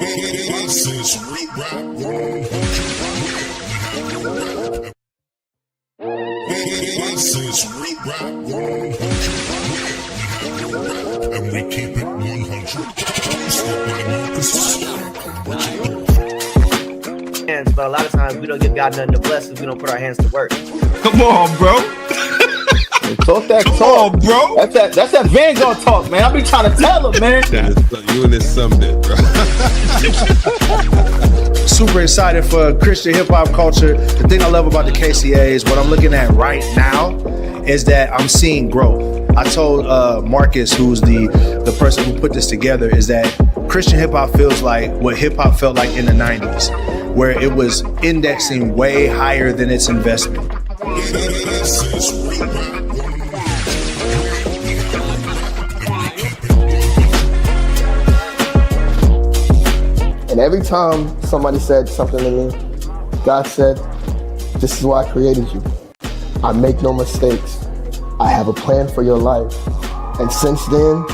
This is Real Rap 100. This is Real Rap 100. And we keep it 100. Hands, but a lot of times we don't give God nothing to bless if we don't put our hands to work. Come on, bro. Talk that Come talk, on, bro. That's that Vanguard talk, man. I be trying to tell him, man. You and this something, bro. Super excited for Christian hip hop culture. The thing I love about the KCA is what I'm looking at right now is that I'm seeing growth. I told Marcus, who's the person who put this together, is that Christian hip hop feels like what hip hop felt like in the 90s, where it was indexing way higher than its investment. This is Real Rap 100. And every time somebody said something to me, God said, "This is why I created you. I make no mistakes. I have a plan for your life." And since then,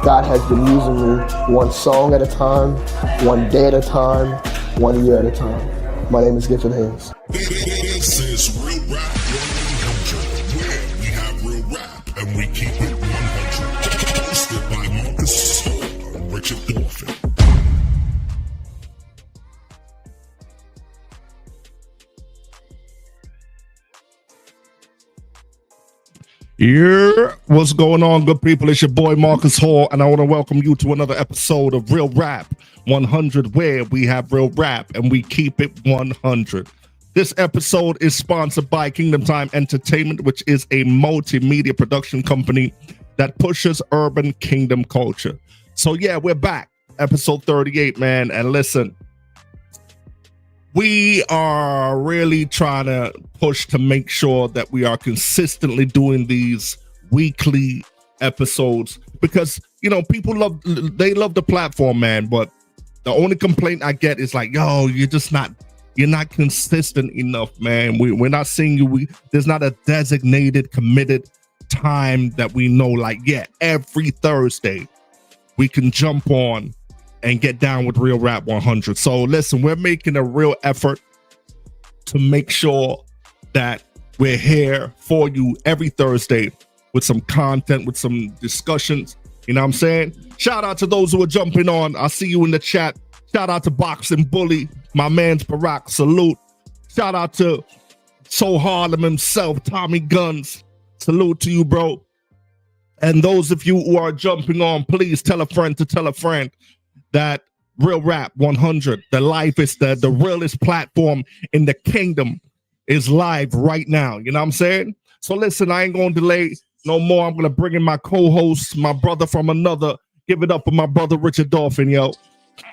God has been using me one song at a time, one day at a time, 1 year at a time. My name is Gifted Hands. This is Real Rap 100, where we have real rap and we keep it 100. Hosted by Marcus and Richard Dolphin. Yeah, what's going on, good people? It's your boy Marcus Hall, and I want to welcome you to another episode of Real Rap 100, where we have real rap and we keep it 100. This episode is sponsored by Kingdom Time Entertainment, which is a multimedia production company that pushes urban kingdom culture. So yeah, we're back, episode 38, man. And listen, we are really trying to push to make sure that we are consistently doing these weekly episodes because, you know, people love the platform, man. But the only complaint I get is like, yo, you're not consistent enough, man. We're not seeing you. There's not a designated, committed time that we know, like, yeah, every Thursday we can jump on and get down with Real Rap 100. So listen, we're making a real effort to make sure that we're here for you every Thursday with some content, with some discussions. You know what I'm saying? Shout out to those who are jumping on. I see you in the chat. Shout out to Boxing Bully, my man's Barack. Salute. Shout out to Soul Harlem himself, Tommy Guns. Salute to you, bro. And those of you who are jumping on, please tell a friend to tell a friend that Real Rap 100, the life is the realest platform in the kingdom, is live right now. You know what I'm saying? So listen, I ain't gonna delay no more. I'm gonna bring in my co-host, my brother from another. Give it up for my brother Richard Dolphin, yo.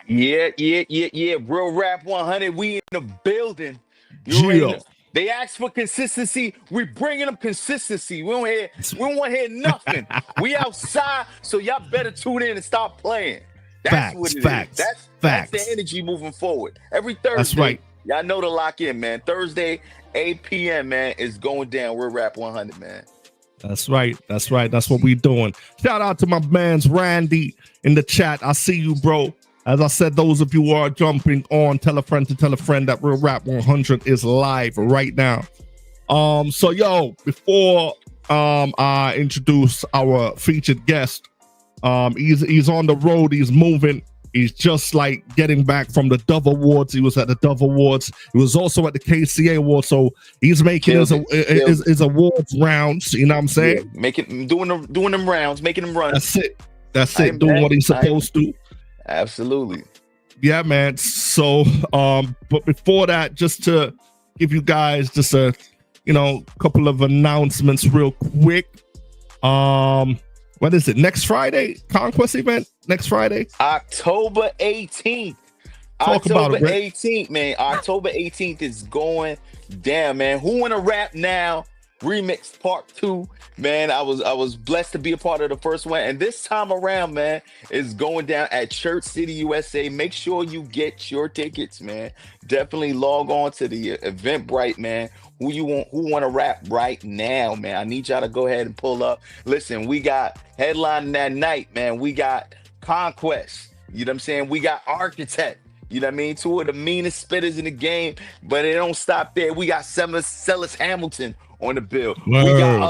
Yeah. Real Rap 100, we in the building. You already know. They asked for consistency. We bringing them consistency. We don't want to hear nothing. We outside, so y'all better tune in and start playing. That's what it is. That's the energy moving forward. Every Thursday, that's right. Y'all know to lock in, man. Thursday, 8 p.m., man, is going down. We're Rap 100, man. That's right. That's what we doing. Shout out to my man's Randy in the chat. I see you, bro. As I said, those of you who are jumping on, tell a friend to tell a friend that Real Rap 100 is live right now. So yo, before I introduce our featured guest, he's on the road, he's moving, he's just like getting back from the Dove Awards. He was at the Dove Awards, he was also at the KCA Awards, so he's making his awards rounds, you know what I'm saying? Yeah, doing them rounds, making them run. That's it, doing what he's supposed to. Absolutely. Yeah, man. So but before that, just to give you guys just a couple of announcements real quick. What is it? Next Friday? Conquest event? Next Friday? October 18th. October 18th, man. October 18th is going down, man. Who Wanna Rap Now? Remix Part 2. Man, I was blessed to be a part of the first one. And this time around, man, is going down at Church City, USA. Make sure you get your tickets, man. Definitely log on to the Eventbrite, man. Who want to rap right now, man? I need y'all to go ahead and pull up. Listen, we got headlining that night, man. We got Conquest. You know what I'm saying? We got Architect. You know what I mean? Two of the meanest spitters in the game, but it don't stop there. We got Sellis Hamilton on the bill. We got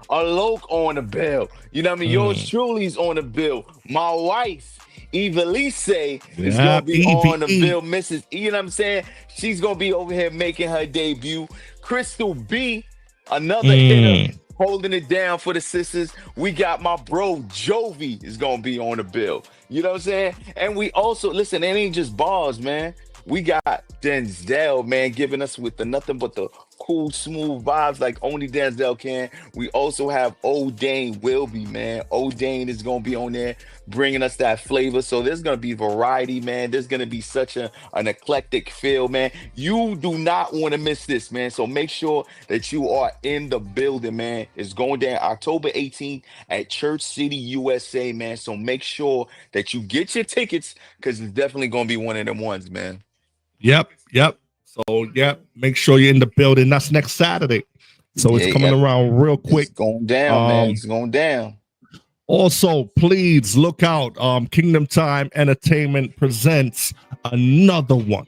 Alok on the bill. You know what I mean? Yours truly's on the bill. My wife, Eva Lise, is gonna be on the bill. Mrs. You know what I'm saying? She's gonna be over here making her debut. Crystal B, another hitter, holding it down for the sisters. We got my bro Jovi is gonna be on the bill. You know what I'm saying? And we also, listen, it ain't just bars, man. We got Denzel, man, giving us with the nothing but the cool, smooth vibes like only Denzel can. We also have O'Dane Wilby, man. O'Dane is going to be on there bringing us that flavor. So there's going to be variety, man. There's going to be such an eclectic feel, man. You do not want to miss this, man. So make sure that you are in the building, man. It's going down October 18th at Church City, USA, man. So make sure that you get your tickets because it's definitely going to be one of them ones, man. Yep. So, make sure you're in the building. That's next Saturday. So it's coming around real quick. It's going down, man. It's going down. Also, please look out. Kingdom Time Entertainment presents another one.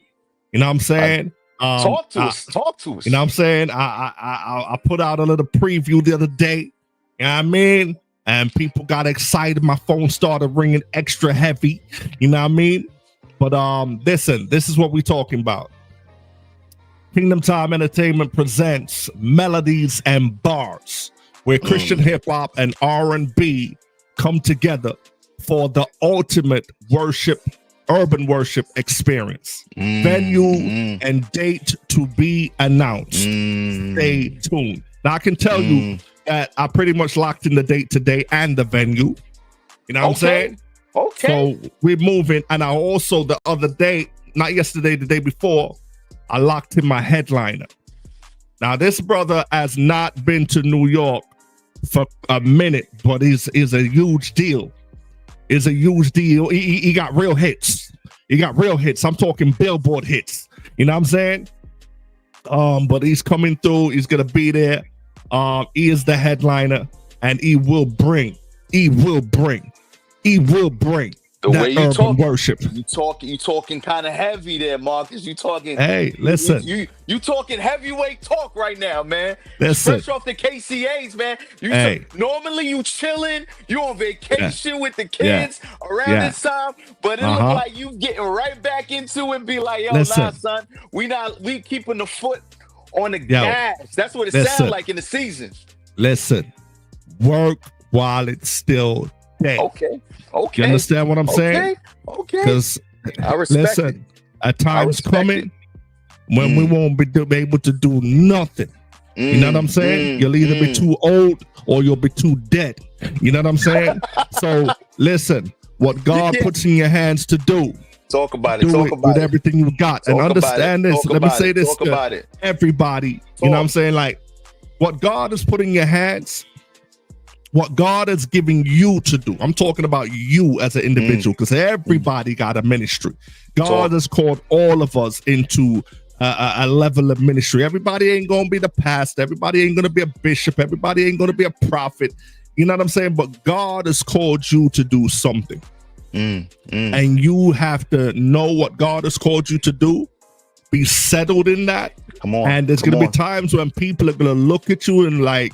You know what I'm saying? Talk to us. You know what I'm saying? I put out a little preview the other day. You know what I mean? And people got excited. My phone started ringing extra heavy. You know what I mean? But listen, this is what we're talking about. Kingdom Time Entertainment presents Melodies and Bars, where Christian hip hop and R&B come together for the ultimate urban worship experience. Venue and date to be announced. Stay tuned. Now I can tell you that I pretty much locked in the date today and the venue. You know what I'm saying? Okay. So we're moving. And I also, the other day, not yesterday, the day before, I locked in my headliner. Now, this brother has not been to New York for a minute, but is a huge deal. Is a huge deal. He got real hits. I'm talking Billboard hits. You know what I'm saying? But he's coming through. He's going to be there. He is the headliner, and he will bring the way you talk worship. You talking kind of heavy there, Marcus. You talking. Hey, listen. You talking heavyweight talk right now, man. Listen. Fresh off the KCAs, man. Normally you chilling, you on vacation with the kids around this time, but it look like you getting right back into it and be like, yo, nah, son, we keeping the foot on the gas. That's what it sounds like in the season. Listen, work while it's still day. Okay. You understand what I'm saying? Okay. Because I respect it. A time's coming when we won't be able to do nothing. You know what I'm saying? You'll either be too old or you'll be too dead. You know what I'm saying? So listen, what God puts in your hands to do. Talk about it. Do it with everything you got. And understand this. Let me say this to everybody. You know what I'm saying? Like, what God has put in your hands, what God is giving you to do. I'm talking about you as an individual, because everybody got a ministry. God has called all of us into a level of ministry. Everybody ain't going to be the pastor. Everybody ain't going to be a bishop. Everybody ain't going to be a prophet. You know what I'm saying? But God has called you to do something. And you have to know what God has called you to do. Be settled in that. Come on. And there's going to be times when people are going to look at you and like,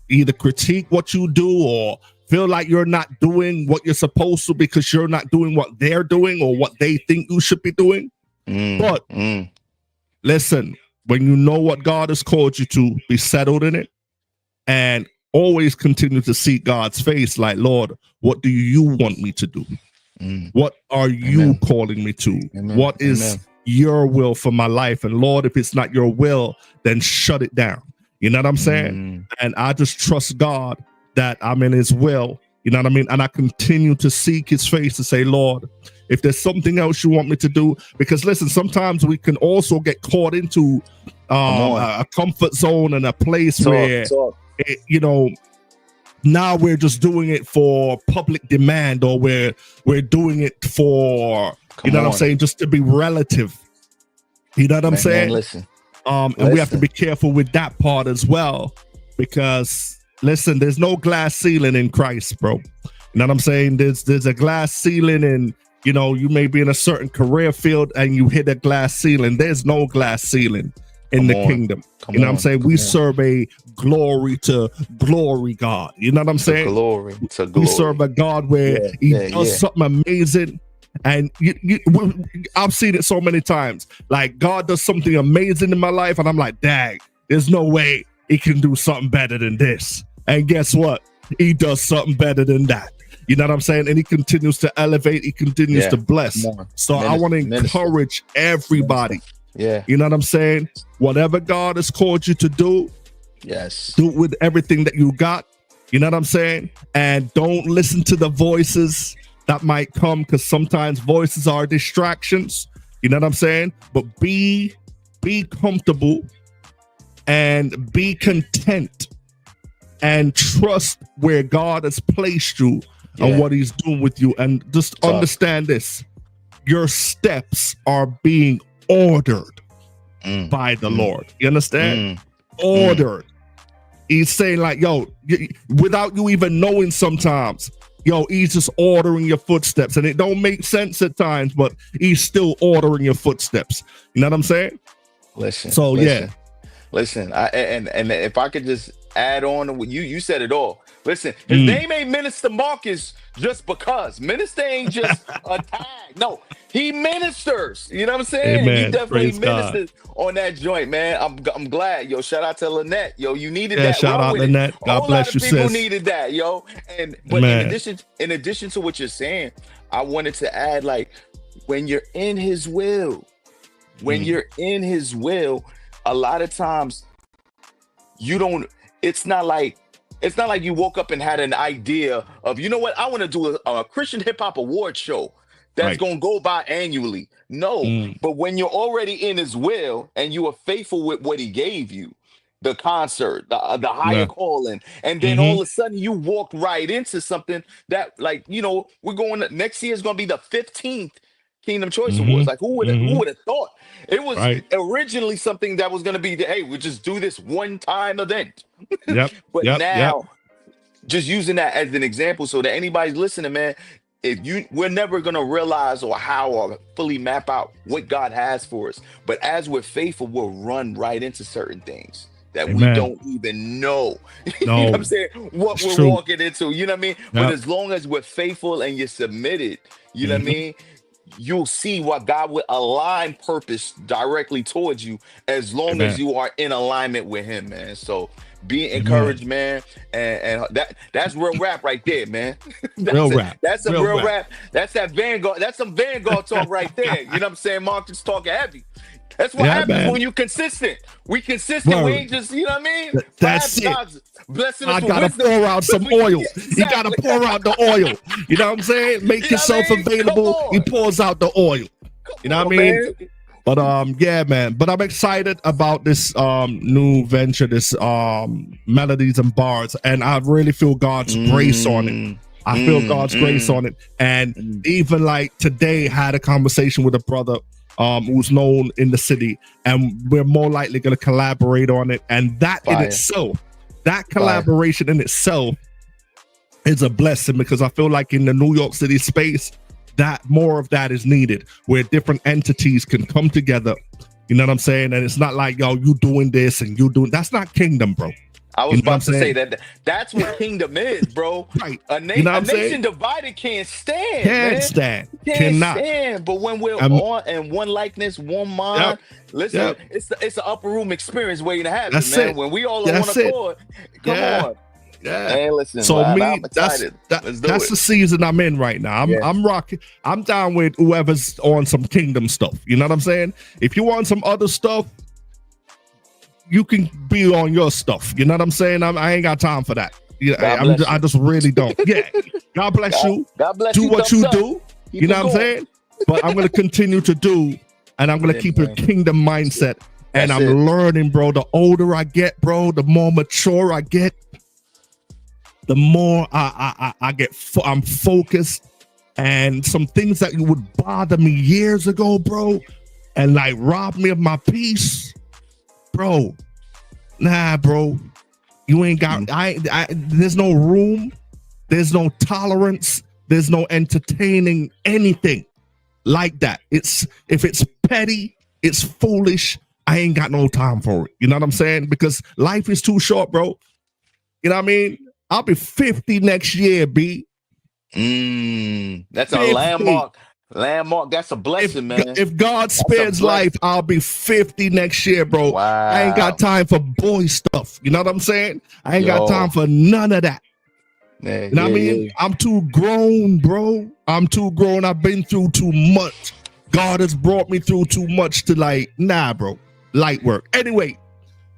either critique what you do or feel like you're not doing what you're supposed to because you're not doing what they're doing or what they think you should be doing. But listen, when you know what God has called you to, be settled in it and always continue to seek God's face. Like, Lord, what do you want me to do? What are you calling me to? What is your will for my life? And Lord, if it's not your will, then shut it down. You know what I'm saying? And I just trust God that I'm in his will. You know what I mean? And I continue to seek his face to say, Lord, if there's something else you want me to do, because listen, sometimes we can also get caught into a comfort zone and a place where, you know, now we're just doing it for public demand, or we're doing it for, you know what I'm saying, just to be relative. You know what I'm saying? Listen. And we have to be careful with that part as well, because listen, there's no glass ceiling in Christ, bro. You know what I'm saying? There's a glass ceiling, and you know, you may be in a certain career field and you hit a glass ceiling. There's no glass ceiling in the kingdom. You know what I'm saying? We serve a glory to glory God. You know what I'm saying? Glory to glory. We serve a God where he does something amazing. And I've seen it so many times. Like, God does something amazing in my life, and I'm like, dang, there's no way he can do something better than this. And guess what? He does something better than that. You know what I'm saying? And he continues to elevate. He continues to bless. So I want to encourage everybody. Yeah. You know what I'm saying? Whatever God has called you to do, do it with everything that you got. You know what I'm saying? And don't listen to the voices that might come, because sometimes voices are distractions. You know what I'm saying? But be comfortable and be content and trust where God has placed you and what he's doing with you. And just understand this. Your steps are being ordered by the Lord. You understand? Ordered. He's saying, like, yo, without you even knowing sometimes, yo, he's just ordering your footsteps. And it don't make sense at times, but he's still ordering your footsteps. You know what I'm saying? Listen. Listen, and if I could just add on to what you said it all. Listen, his name ain't Minister Marcus just because. Minister ain't just a tag. No, he ministers. You know what I'm saying? Amen. He definitely Praise ministers on that joint, man. I'm glad. Yo, shout out to Lynette. Yo, you needed that. Shout out Lynette. God bless you, sis. People needed that, yo. But in addition to what you're saying, I wanted to add, like, when you're in his will, a lot of times you don't, it's not like you woke up and had an idea of, you know what, I want to do a Christian hip hop award show that's going to go by annually. No, but when you're already in his will and you are faithful with what he gave you, the concert, the higher calling, and then all of a sudden you walked right into something that, like, you know, we're going to, next year is going to be the 15th Kingdom Choice Awards. Like, who would have thought? It was originally something that was going to be, hey, we'll just do this one-time event. But just using that as an example so that anybody's listening, man, we're never going to realize or fully map out what God has for us. But as we're faithful, we'll run right into certain things that we don't even know. You know what I'm saying? What we're walking into, you know what I mean? But as long as we're faithful and you're submitted, you know what I mean? You'll see what God will align purpose directly towards you as long as you are in alignment with him, man. So be encouraged, man. And that's real rap right there, man. That's some real rap. That's that Vanguard. That's some Vanguard talk right there. You know what I'm saying? Marcus talking heavy. That's what happens when you consistent. We consistent. We ain't just, you know what I mean? That's it. Blessing I us gotta with wisdom. pour out some oil. You gotta pour out the oil. You know what I'm saying? Make yourself available. He pours out the oil. You know what I mean? Man. But yeah, man. But I'm excited about this new venture, this Melodies and Bars, and I really feel God's grace on it. I feel God's grace on it. And even like today, had a conversation with a brother who's known in the city, and we're more likely going to collaborate on it. And that in itself, that collaboration in itself is a blessing, because I feel like in the New York City space, that more of that is needed, where different entities can come together. You know what I'm saying? And it's not like, yo, you doing this and you doing, that's not kingdom, bro. I was about to say that's what kingdom is, bro. Right. A nation divided can't stand. Can't stand. But when we're on and one likeness, one mind, listen, it's an upper room experience waiting to happen, man. When we all on one accord, come on. Yeah. Man, listen, so man, me, that's the season I'm in right now. I'm rocking. I'm down with whoever's on some kingdom stuff. You know what I'm saying? If you want some other stuff, you can be on your stuff. You know what I'm saying? I ain't got time for that. Yeah, I just really don't. Yeah. God bless you. God bless you. Do what you do. You know what I'm saying? But I'm going to continue to do, and I'm going to keep a kingdom mindset. And I'm learning, bro. The older I get, bro, the more mature I get, the more I get, I'm focused. And some things that would bother me years ago, bro, and like rob me of my peace, bro. Nah, bro, you ain't got. There's no room There's no tolerance. There's no entertaining anything like that. If it's petty, it's foolish. I ain't got no time for it. You know what I'm saying? Because life is too short, bro. You know what I mean? I'll be 50 next year, B. That's 50. a landmark. That's a blessing, man. If God spares life, I'll be 50 next year, bro. Wow. I ain't got time for boy stuff. You know what I'm saying? I ain't got time for none of that. Yeah, you know what I mean? I'm too grown, bro. I'm too grown. I've been through too much. God has brought me through too much to nah, bro. Light work. Anyway,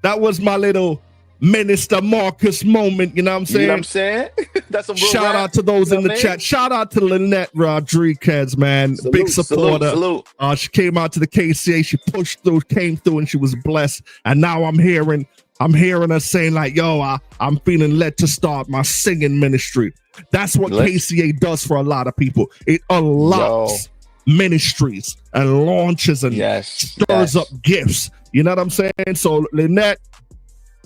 that was my little Minister Marcus moment. You know what I'm saying? You know what I'm saying? That's a real shout out to those in the chat. Shout out to Lynette Rodriguez, man. Big supporter. Salute. She came out to the KCA. She pushed through, came through, and she was blessed. And now I'm hearing her saying like, yo, I'm feeling led to start my singing ministry. That's what KCA does for a lot of people. It unlocks ministries and launches and stirs up gifts. You know what I'm saying? So Lynette,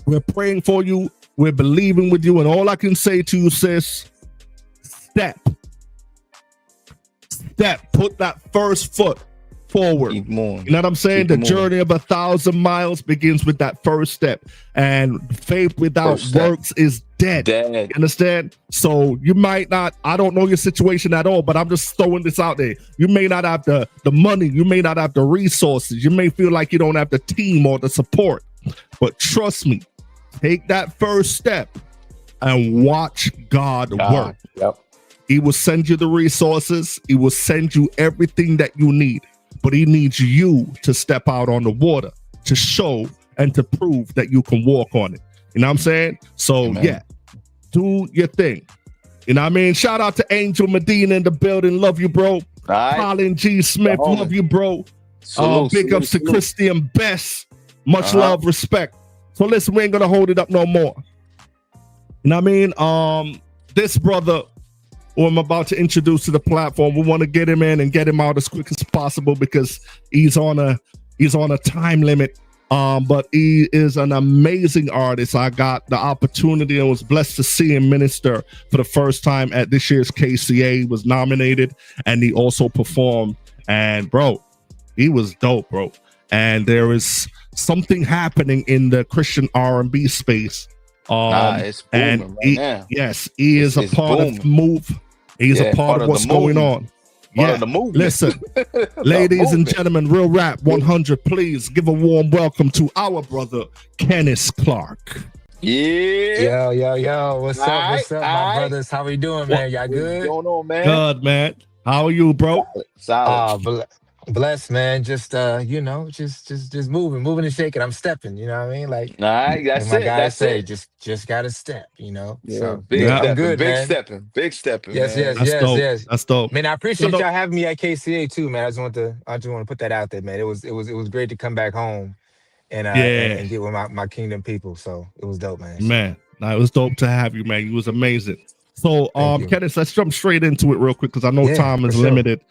we're praying for you. We're believing with you. And all I can say to you, sis, step. Put that first foot forward. You know what I'm saying? The journey of 1,000 miles begins with that first step. And faith without works is dead. You understand? So you might not, I don't know your situation at all, but I'm just throwing this out there. You may not have the money. You may not have the resources. You may feel like you don't have the team or the support. But trust me, take that first step and watch God work. He will send you the resources. He will send you everything that you need. But he needs you to step out on the water to show and to prove that you can walk on it. You know what I'm saying? So, do your thing. You know what I mean? Shout out to Angel Medina in the building. Love you, bro. Colin G. Smith. Love you, bro. Big ups to Christian Best. Much love, respect. So listen, we ain't gonna hold it up no more. You know what I mean? This brother who I'm about to introduce to the platform, we want to get him in and get him out as quick as possible because he's on a time limit. But he is an amazing artist. I got the opportunity and was blessed to see him minister for the first time at this year's KCA. He was nominated and he also performed. And bro, he was dope, bro. And there is something happening in the Christian R&B space. It's booming right now. Yes, he is a part of the move. He's a part of what's going on. Part of the movement. Listen, ladies and gentlemen, Real Rap 100, please give a warm welcome to our brother, Kennis Clark. Yo. What's up, my brothers? How we doing, man? Y'all good? What's going on, man? Good, man. How are you, bro? Solid. Blessed, man. Just just moving and shaking. I'm stepping. You know what I mean? Like, that's it. Guys say, just gotta step. You know. Yeah, so big stepping, I'm good, big man. stepping. Yes, man. yes. That's dope. Man, I appreciate y'all having me at KCA too, man. I just want to put that out there, man. It was great to come back home and get with my kingdom people. So it was dope, man. Man, it was dope to have you, man. You was amazing. So, Kennis, let's jump straight into it real quick because I know time is limited.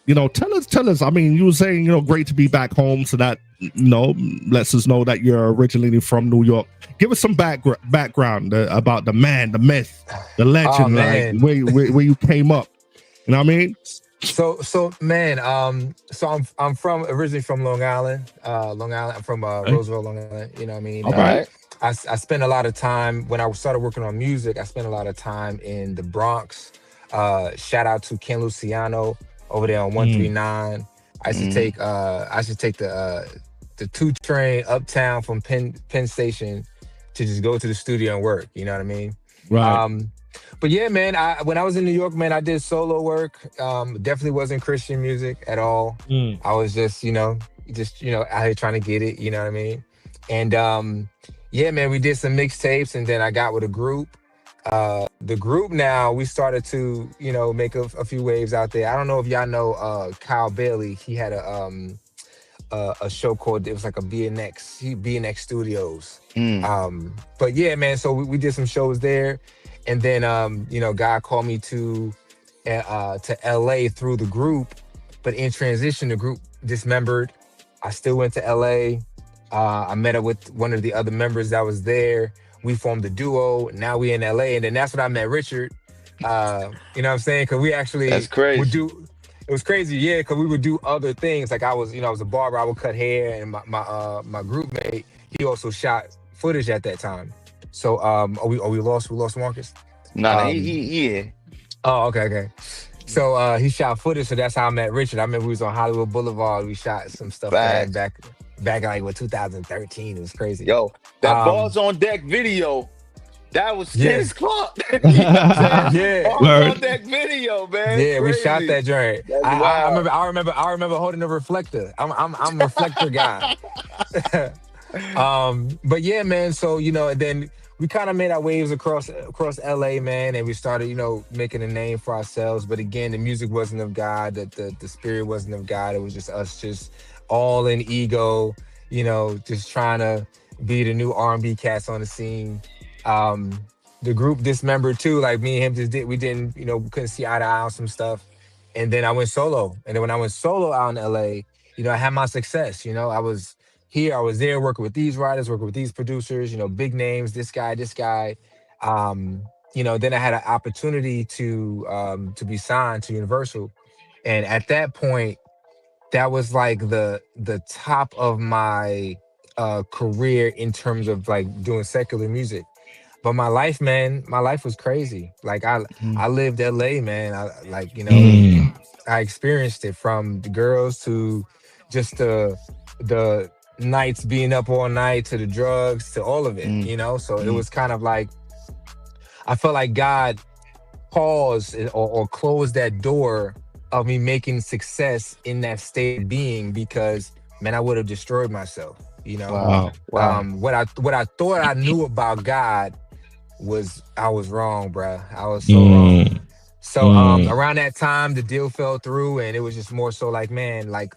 You know, tell us. I mean, you were saying, great to be back home. So that, lets us know that you're originally from New York. Give us some background about the man, the myth, the legend, like where you came up. You know what I mean? So man, I'm originally from Long Island. I'm from Roosevelt, Long Island. You know what I mean? All right. I spent a lot of time when I started working on music. I spent a lot of time in the Bronx. Shout out to Ken Luciano over there on 139. I used to take the 2 train uptown from Penn Station to just go to the studio and work. You know what I mean? Right. But yeah, man, when I was in New York, man, I did solo work. Definitely wasn't Christian music at all. I was just out here trying to get it. You know what I mean? And yeah, man, we did some mixtapes, and then I got with a group. The group now, we started to, make a few waves out there. I don't know if y'all know Kyle Bailey. He had a show called, it was like a BNX Studios. But yeah, man, so we did some shows there. And then, God called me to LA through the group. But in transition, the group dismembered. I still went to LA. I met up with one of the other members that was there. we formed a duo. Now we in LA, and then that's when I met Richard. You know what I'm saying? Because we actually That's crazy. would do. It was crazy, yeah, because we would do other things. Like I was a barber. I would cut hair, and my group mate, he also shot footage at that time. So we lost Marcus? Nah, yeah. Oh, okay. So he shot footage, so that's how I met Richard. I remember we was on Hollywood Boulevard. We shot some stuff back like with 2013. It was crazy. Yo, that Balls on Deck video. That was Kennis Clark. You know what I'm saying? Balls on Deck video, man. Yeah, we Crazy. shot that joint. I Wow. remember holding a reflector. I'm a reflector guy. But yeah, man. So and then we kind of made our waves across LA, man, and we started making a name for ourselves. But again, the music wasn't of God. The spirit wasn't of God. It was just us, just all in ego. Just trying to be the new R&B cats on the scene. The group dismembered too. Like me and him we couldn't see eye to eye on some stuff. And then I went solo. And then when I went solo out in LA, I had my success. I was here, I was there working with these writers, working with these producers, big names, this guy. Then I had an opportunity to be signed to Universal. And at that point, that was like the top of my career in terms of like doing secular music. But my life was crazy. Like I lived LA, man. I experienced it, from the girls to just the nights being up all night, to the drugs, to all of it, So it was kind of like, I felt like God paused or closed that door of me making success in that state of being, because man, I would have destroyed myself. Wow. What I thought I knew about God I was wrong, bruh. I was so wrong. So around that time, the deal fell through, and it was just more so like, man, like,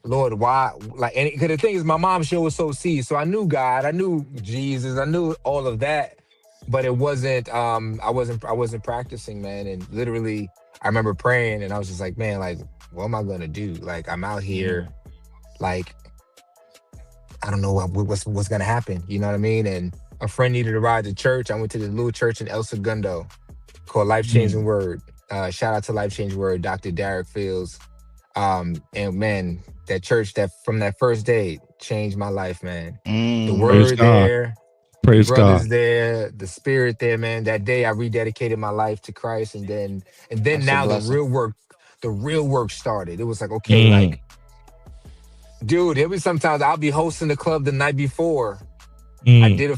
Lord, why? Like, and because the thing is, my mom sure was so seed, so I knew God, I knew Jesus, I knew all of that, but it wasn't. I wasn't practicing, man. And literally, I remember praying, and I was just like, man, like, what am I gonna do? Like, I'm out here, like, I don't know what's gonna happen. You know what I mean? And a friend needed a ride to church. I went to this little church in El Segundo called Life Changing Word. Shout out to Life Changing Word, Dr. Derek Fields. And man, that church, that from that first day, changed my life, man. The word there, Praise brothers God. there, the spirit there, man. That day I rededicated my life to Christ, and then now the real work started. It was like, okay, like, dude, it was sometimes I'll be hosting the club the night before. I did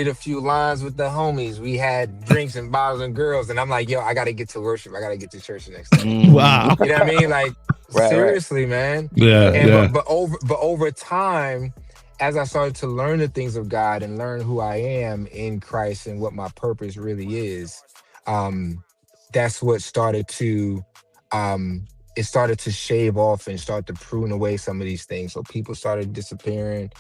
a few lines with the homies. We had drinks and bottles and girls, and I'm like, yo, I gotta get to worship. I gotta get to church the next day. Wow. You know what I mean? Like, seriously, man. Yeah. But over time, as I started to learn the things of God and learn who I am in Christ and what my purpose really is, that's what started to it started to shave off and start to prune away some of these things. So people started disappearing.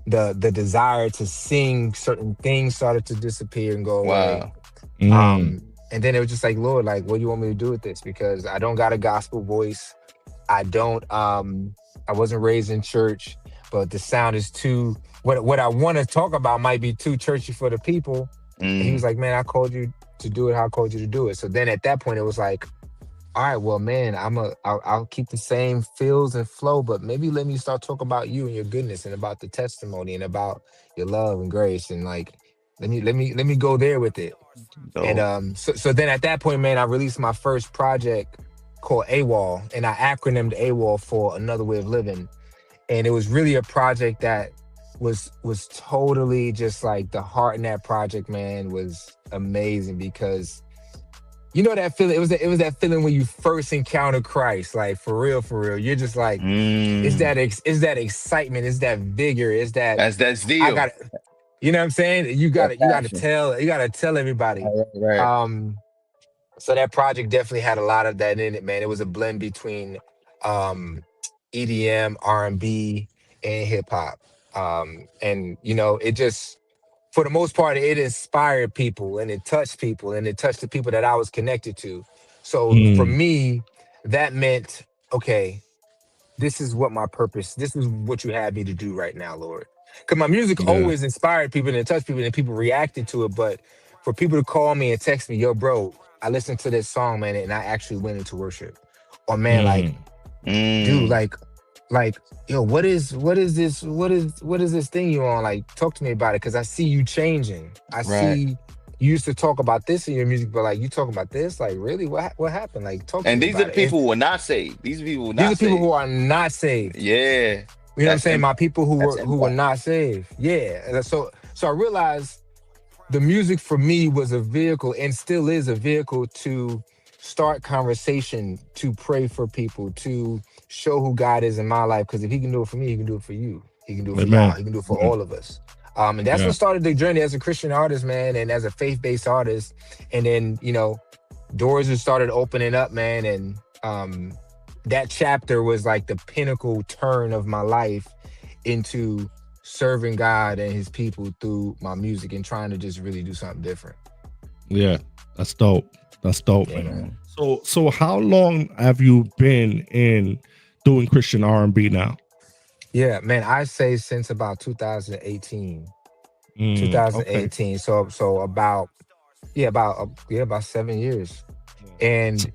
The desire to sing certain things started to disappear and go away. And then it was just like, Lord, like, what do you want me to do with this? Because I don't got a gospel voice. I wasn't raised in church, but the sound is too, what I want to talk about might be too churchy for the people. And he was like, man, I called you to do it how I called you to do it. So then at that point, it was like, all right, well, man, I'll keep the same feels and flow, but maybe let me start talking about you and your goodness and about the testimony and about your love and grace, and like, let me go there with it. And so then at that point, man, I released my first project called AWOL, and I acronymed AWOL for Another Way of Living. And it was really a project that was totally just like, the heart in that project, man, was amazing, because you know that feeling. It was that feeling when you first encounter Christ, like, for real. You're just like, it's that excitement, it's that vigor, it's that. That's deal. I got, you know what I'm saying? You got to tell everybody. Right. So that project definitely had a lot of that in it, man. It was a blend between EDM, R&B, and hip hop. And it just, for the most part, it inspired people, and it touched people, and it touched the people that I was connected to. So for me, that meant, okay, this is what my purpose, this is what you had me to do right now, Lord. Because my music always inspired people and it touched people and people reacted to it. But for people to call me and text me, yo, bro, I listened to this song, man, and I actually went into worship. Or man, like, dude, like, yo, what is this thing you on? Like, talk to me about it, because I see you changing. I see you used to talk about this in your music, but like you talking about this, like really, what happened? Like, talk to me. And these are the people who are not saved. These are people who are not saved. Yeah. You know what I'm saying? My people who were not saved. Yeah. So I realized the music for me was a vehicle, and still is a vehicle, to start conversation, to pray for people, to show who God is in my life. Because if he can do it for me, he can do it for you. He can do it for y'all. He can do it for all of us. And that's what started the journey as a Christian artist, man, and as a faith-based artist. And then, you know, doors have started opening up, man. And that chapter was like the pinnacle turn of my life into serving God and his people through my music and trying to just really do something different. Yeah, that's dope. That's dope, man. So how long have you been in doing Christian R&B now? Yeah, man, I say since about 2018. 2018. Okay. So about 7 years. And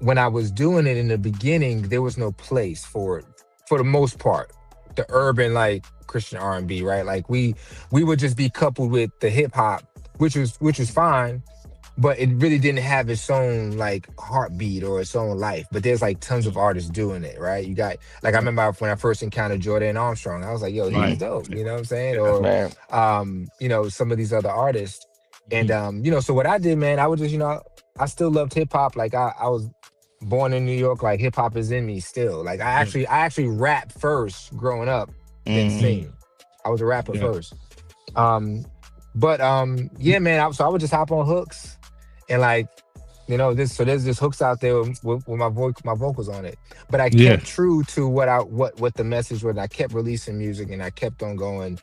when I was doing it in the beginning, there was no place for it, for the most part. The urban, like, Christian R&B, right? Like we would just be coupled with the hip hop, which was fine, but it really didn't have its own like heartbeat or its own life. But there's like tons of artists doing it, right? You got, like, I remember when I first encountered Jordan Armstrong, I was like, yo, he's dope, you know what I'm saying? Or you know, some of these other artists. And you know, so what I did, man, I would just, you know, I still loved hip hop. Like I was born in New York, like hip hop is in me still. Like I actually rapped first growing up, then sing. I was a rapper first. But yeah, man, so I would just hop on hooks and, like, you know, there's just hooks out there with my vocals on it. But I kept true to what the message was. I kept releasing music and I kept on going.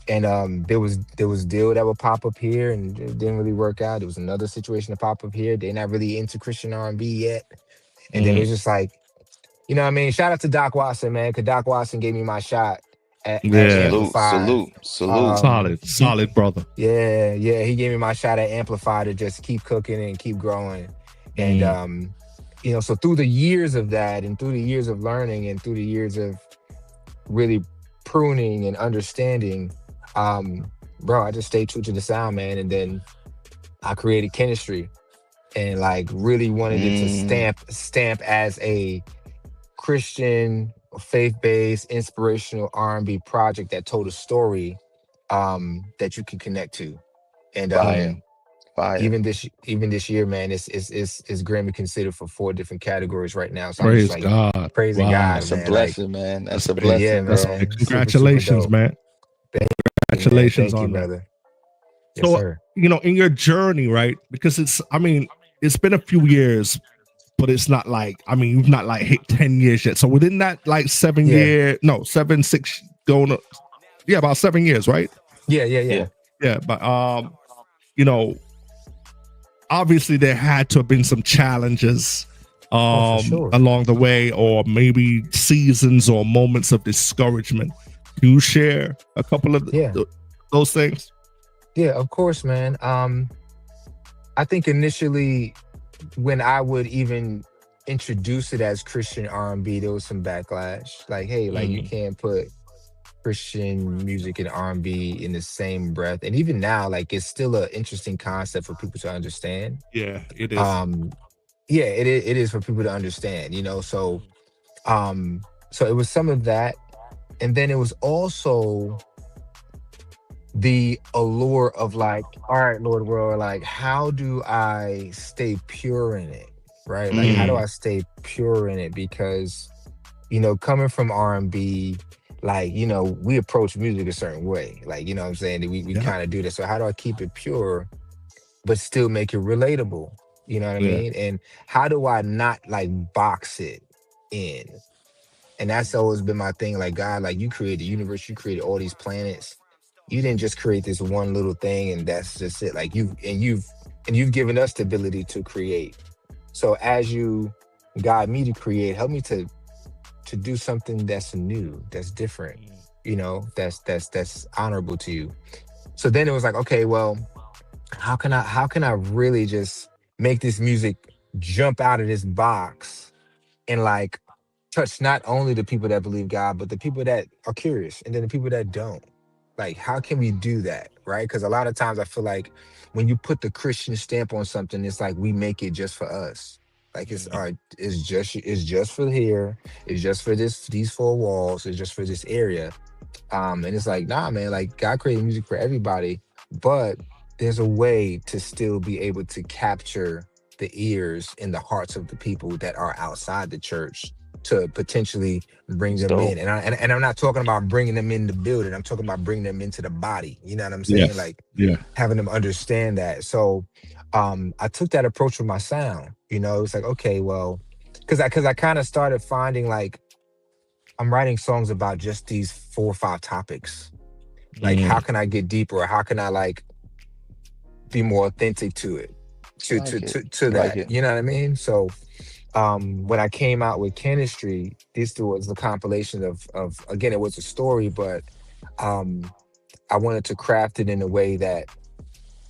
And there was deal that would pop up here and it didn't really work out. There was another situation to pop up here. They're not really into Christian R&B yet. And then it was just like, you know what I mean? Shout out to Doc Watson, man, because Doc Watson gave me my shot. Salute. Solid brother. Yeah, he gave me my shot at Amplify to just keep cooking and keep growing. And you know, so through the years of that and through the years of learning and through the years of really pruning and understanding, bro, I just stayed true to the sound, man. And then I created Chemistry and like really wanted it to stamp as a Christian, faith-based, inspirational R&B project that told a story that you can connect to. And Fire. Even this year, man, it's Grammy considered for 4 different categories right now. So praise I'm just like God. Praising God. That's a blessing, man. That's a blessing. Yeah, man. Congratulations, man. Congratulations on that, brother. Yes, so, sir. You know, in your journey, right? Because it's been a few years, but it's not like, you've not like hit 10 years yet. So within that like 7 year, no, 7, 6 going up. Yeah, about 7 years, right? Yeah. Yeah, but you know, obviously there had to have been some challenges along the way, or maybe seasons or moments of discouragement. Do you share a couple of those things? Yeah, of course, man. I think initially when I would even introduce it as Christian R&B, there was some backlash. Like, hey, like you can't put Christian music and R&B in the same breath. And even now, like, it's still an interesting concept for people to understand. Yeah, it is. Yeah, it is for people to understand, you know. So so it was some of that. And then it was also the allure of like, all right, Lord World, like, how do I stay pure in it? Right? Like, how do I stay pure in it? Because, you know, coming from R&B, like, you know, we approach music a certain way. Like, you know what I'm saying? We kind of do this. So how do I keep it pure, but still make it relatable? You know what I mean? And how do I not like box it in? And that's always been my thing. Like, God, like, you created the universe, you created all these planets. You didn't just create this one little thing and that's just it. Like, you've given us the ability to create. So as you guide me to create, help me to do something that's new, that's different. you know, that's honorable to you. So then it was like, okay, well, how can I really just make this music jump out of this box and like touch not only the people that believe God, but the people that are curious, and then the people that don't. Like, how can we do that, right? Because a lot of times I feel like when you put the Christian stamp on something, it's like we make it just for us. Like it's all right, it's just for here, it's just for these four walls, it's just for this area. And it's like, nah, man, like God created music for everybody, but there's a way to still be able to capture the ears and the hearts of the people that are outside the church to potentially bring them in. And I'm not talking about bringing them in the building. I'm talking about bringing them into the body. You know what I'm saying? Yes. Like Yeah. having them understand that. So I took that approach with my sound. You know, it's like, okay, well, because I kind of started finding like I'm writing songs about just these 4 or 5 topics. Like, how can I get deeper? Or how can I like be more authentic to it? To that. You know what I mean? So when I came out with Chemistry, this was a compilation of again, it was a story, but I wanted to craft it in a way that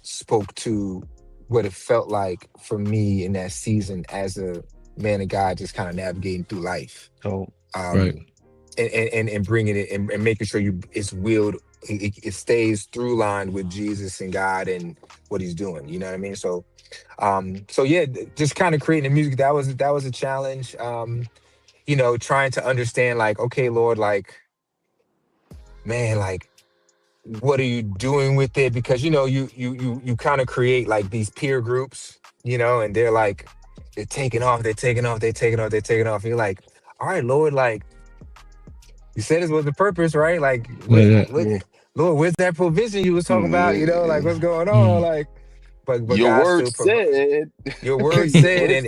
spoke to what it felt like for me in that season as a man of God, just kind of navigating through life. Right. And bringing it and making sure it's wheeled, it stays through line with Jesus and God and what he's doing. You know what I mean? So yeah, just kind of creating the music, that was a challenge. You know, trying to understand like, okay, Lord, like, man, like, what are you doing with it? Because, you know, you kind of create like these peer groups, you know, and they're like, they're taking off. And you're like, all right, Lord, like, you said this was the purpose, right? Like, Lord, where's that provision you was talking about? You know, like, what's going on? Like, but Your God word still said. your word said, and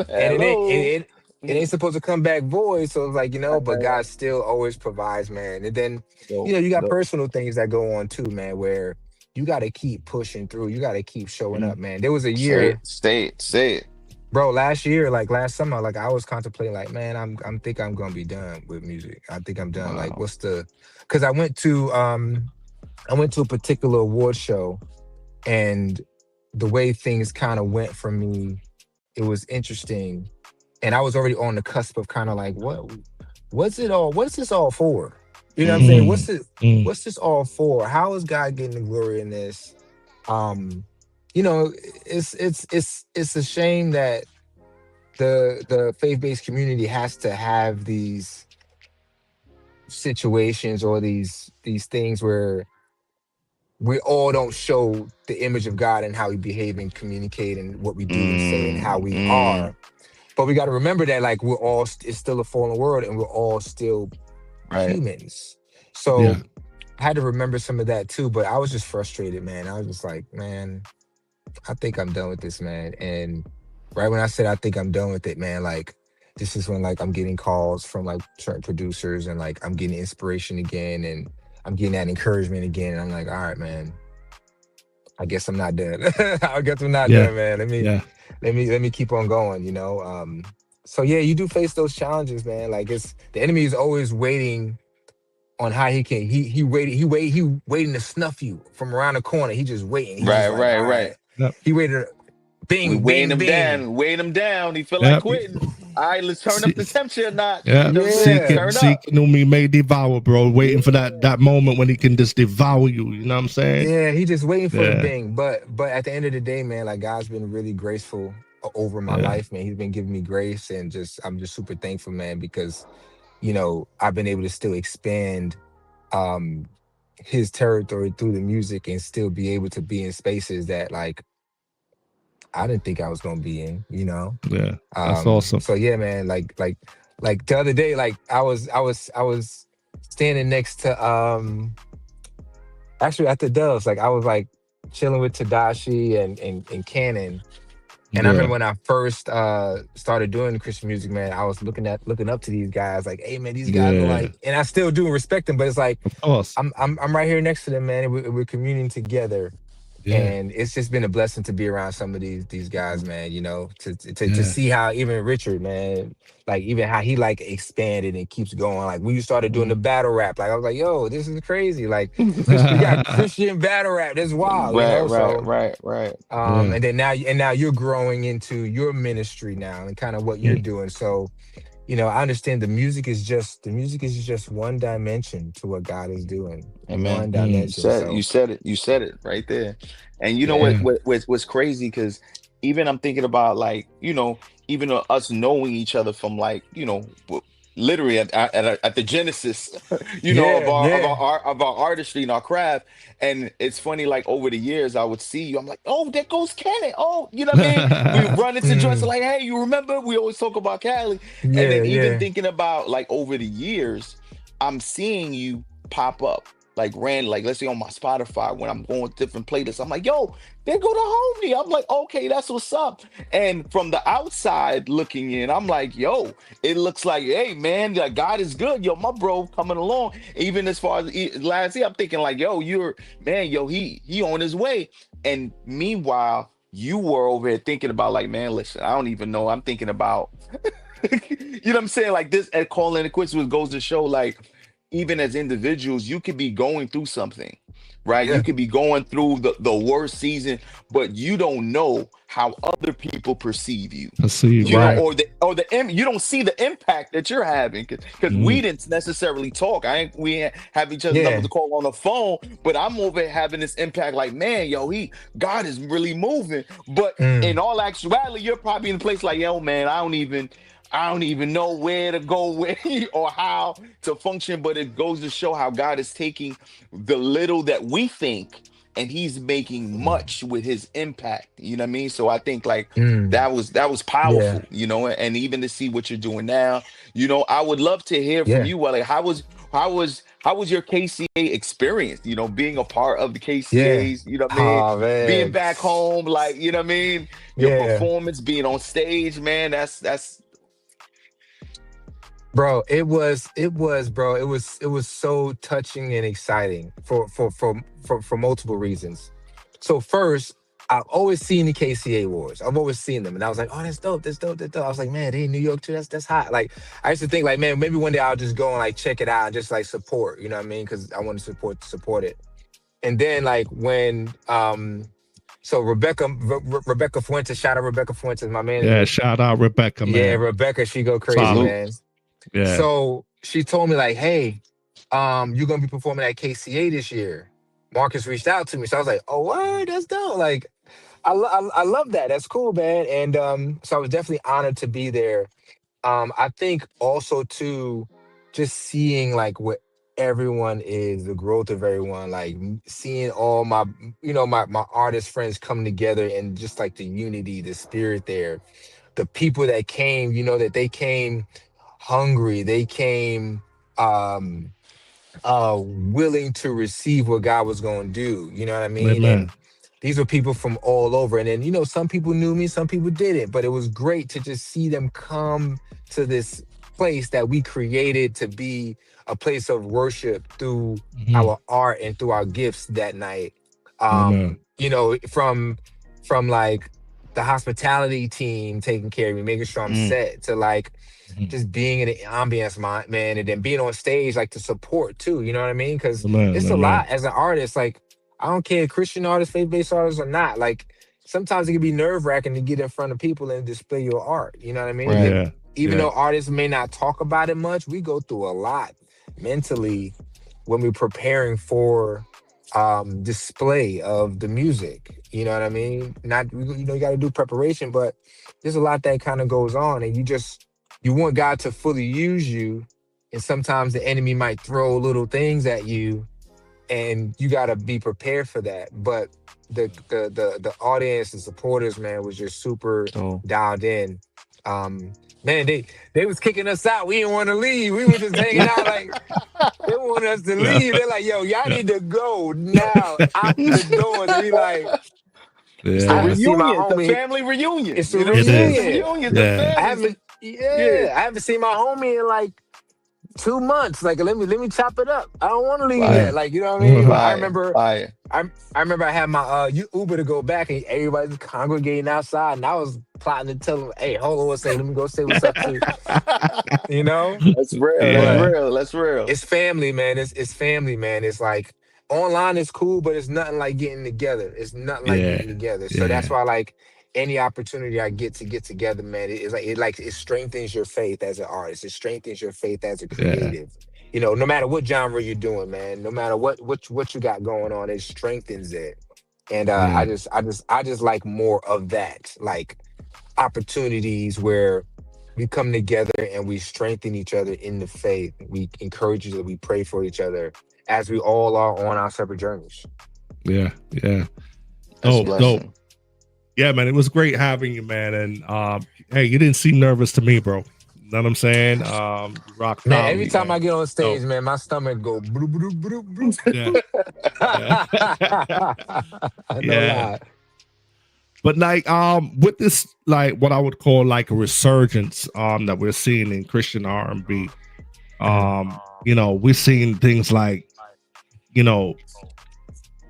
Hello. it ain't supposed to come back void. So it's like, you know, but God still always provides, man. And then, you know, you got personal things that go on too, man, where you got to keep pushing through. You got to keep showing up, man. There was a year. Say it. Bro, last last summer, like I was contemplating, like, man, I'm gonna be done with music. I think I'm done. Like, because I went to a particular award show, and the way things kind of went for me, it was interesting. And I was already on the cusp of kind of like, what's this all for? You know what I'm saying? What's this all for? How is God getting the glory in this? You know, it's a shame that the faith-based community has to have these situations or these things where we all don't show the image of God and how we behave and communicate and what we do and say and how we are. But we got to remember that like it's still a fallen world and we're all still humans. So I had to remember some of that too, but I was just frustrated, man. I was just like, man, I think I'm done with this, man. And right when I said I think I'm done with it, man, like this is when like I'm getting calls from like certain producers and like I'm getting inspiration again and I'm getting that encouragement again. And I'm like, all right, man, I guess I'm not done. I guess I'm not done, man. Let me keep on going, you know? So yeah, you do face those challenges, man. Like the enemy is always waiting on how he can, he waiting to snuff you from around the corner. He just waiting. He's Right. Yep. He waited. Bing, weighing him down. He feel like quitting. All right, let's turn up the temperature a notch. You know Seeking whom he may devour, bro. Waiting for that moment when he can just devour you. You know what I'm saying? Yeah, he just waiting for the bing. But at the end of the day, man, like God's been really graceful over my life, man. He's been giving me grace, and I'm just super thankful, man, because you know I've been able to still expand his territory through the music and still be able to be in spaces that like I didn't think I was gonna be in, you know. Yeah, that's awesome. So yeah, man, like the other day, like I was standing next to actually at the Doves, like I was like chilling with Tadashi and Kennis. And I remember when I first started doing Christian music, man, I was looking up to these guys, like, hey man, these guys are like, and I still do respect them, but it's like, I'm right here next to them, man, and we're communing together. And it's just been a blessing to be around some of these guys, man. You know, to see how even Richard, man, like even how he like expanded and keeps going. Like when you started doing the battle rap, like I was like, yo, this is crazy. Like we got Christian battle rap. That's wild, you know. Right. And then now you're growing into your ministry now and kind of what you're doing. So, you know, I understand the music is just one dimension to what God is doing. Amen. One dimension. You said it right there. And you know what's crazy, because even I'm thinking about, like, you know, even us knowing each other from, like, you know, literally at the genesis, you know, of our artistry and our craft. And it's funny, like over the years, I would see you. I'm like, oh, there goes Kennis. Oh, you know what I mean? We run into joints like, hey, you remember? We always talk about Cali. And then even thinking about, like, over the years, I'm seeing you pop up. Like let's say on my Spotify, when I'm going to different playlists, I'm like, yo, there go the homie. I'm like, okay, that's what's up. And from the outside looking in, I'm like, yo, it looks like, hey, man, like, God is good. Yo, my bro coming along. Even as far as last year, I'm thinking like, yo, he on his way. And meanwhile, you were over here thinking about, like, man, listen, I don't even know. I'm thinking about, you know what I'm saying? Like this, and calling it quits goes to show, like, even as individuals, you could be going through something, right? You could be going through the worst season, but you don't know how other people perceive you. You know, or you don't see the impact that you're having, because we didn't necessarily talk. We ain't have each other's numbers to call on the phone, but I'm over having this impact. Like, man, yo, God is really moving. But in all actuality, you're probably in a place like, yo, man, I don't even know where to go or how to function, but it goes to show how God is taking the little that we think and he's making much with his impact. You know what I mean? So I think, like, that was powerful, you know, and even to see what you're doing now, you know, I would love to hear from you. Well, like, how was your KCA experience, you know, being a part of the KCAs, you know what I mean? Being back home, like, you know what I mean? Your performance, being on stage, man, that's Bro, it was so touching and exciting for multiple reasons. So first, I've always seen the KCA Awards. I've always seen them, and I was like, oh, that's dope. I was like, man, they in New York too. That's hot. Like, I used to think, like, man, maybe one day I'll just go and, like, check it out and just, like, support. You know what I mean? Because I want to support it. And then, like, when so Rebecca Fuentes, shout out Rebecca Fuentes, my man. Yeah, shout out Rebecca, man. Yeah, Rebecca, she go crazy, man. Yeah. So she told me, like, hey, you're gonna be performing at KCA this year. Marcus reached out to me, so I was like, oh, word, that's dope. Like, I love that. That's cool, man. And so I was definitely honored to be there. I think also too, just seeing, like, what everyone is, the growth of everyone, like seeing all my, you know, my artist friends come together, and just, like, the unity, the spirit there, the people that came, you know, that they came hungry, they came willing to receive what God was going to do, you know what I mean? Amen. And these were people from all over, and then, you know, some people knew me, some people didn't, but it was great to just see them come to this place that we created to be a place of worship through our art and through our gifts that night. You know, from like the hospitality team taking care of me, making sure I'm set, to, like, just being in the ambience, man, and then being on stage, like, to support too, you know what I mean? Because it's a lot as an artist. Like, I don't care, Christian artists, faith-based artists or not, like, sometimes it can be nerve-wracking to get in front of people and display your art, you know what I mean? Like, even though artists may not talk about it much, we go through a lot mentally when we're preparing for display of the music, you know what I mean? Not, you know, you got to do preparation, but there's a lot that kind of goes on, and you want God to fully use you, and sometimes the enemy might throw little things at you, and you got to be prepared for that. But the audience, the supporters, man, was just super dialed in. Man, they was kicking us out. We didn't want to leave. We were just hanging out, like, they wanted us to leave. They're like, yo, y'all need to go now, out the doors. And we like, it's the reunion, the family reunion. It's a reunion. I haven't seen my homie in, like, 2 months. Like, let me chop it up. I don't want to leave that. Like, you know what I mean? I remember I had my Uber to go back, and everybody's congregating outside, and I was plotting to tell them, "Hey, hold on one second, let me go say what's up to you." You know? That's real. That's real. It's family, man. It's family, man. It's like online is cool, but it's nothing like getting together. It's nothing like getting together. So that's why, like, any opportunity I get together, man, it strengthens your faith as an artist. It strengthens your faith as a creative. You know, no matter what genre you're doing, man, no matter what you got going on, it strengthens it. And I just like more of that, like opportunities where we come together and we strengthen each other in the faith. We encourage each other, we pray for each other as we all are on our separate journeys. Yeah. Dope. Yeah, man, it was great having you, man. And hey, you didn't seem nervous to me, bro. Know what I'm saying? You rocked man, out, every time man. I get on stage, man, my stomach go bloop, bloop, bloop, bloop. No lie. But like with this, like what I would call like a resurgence that we're seeing in Christian R&B, you know, we're seeing things like, you know,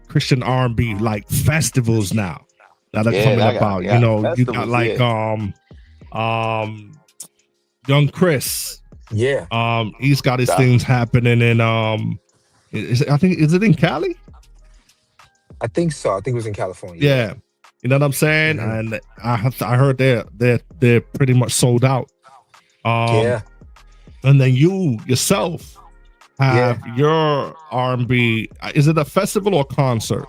Christian R&B like festivals now that are coming about. You know, you got like Young Chris. He's got his things happening in is it in Cali? I think so. I think it was in California. Yeah. You know what I'm saying? And I heard they're pretty much sold out. And then you yourself have your R&B. Is it a festival or concert?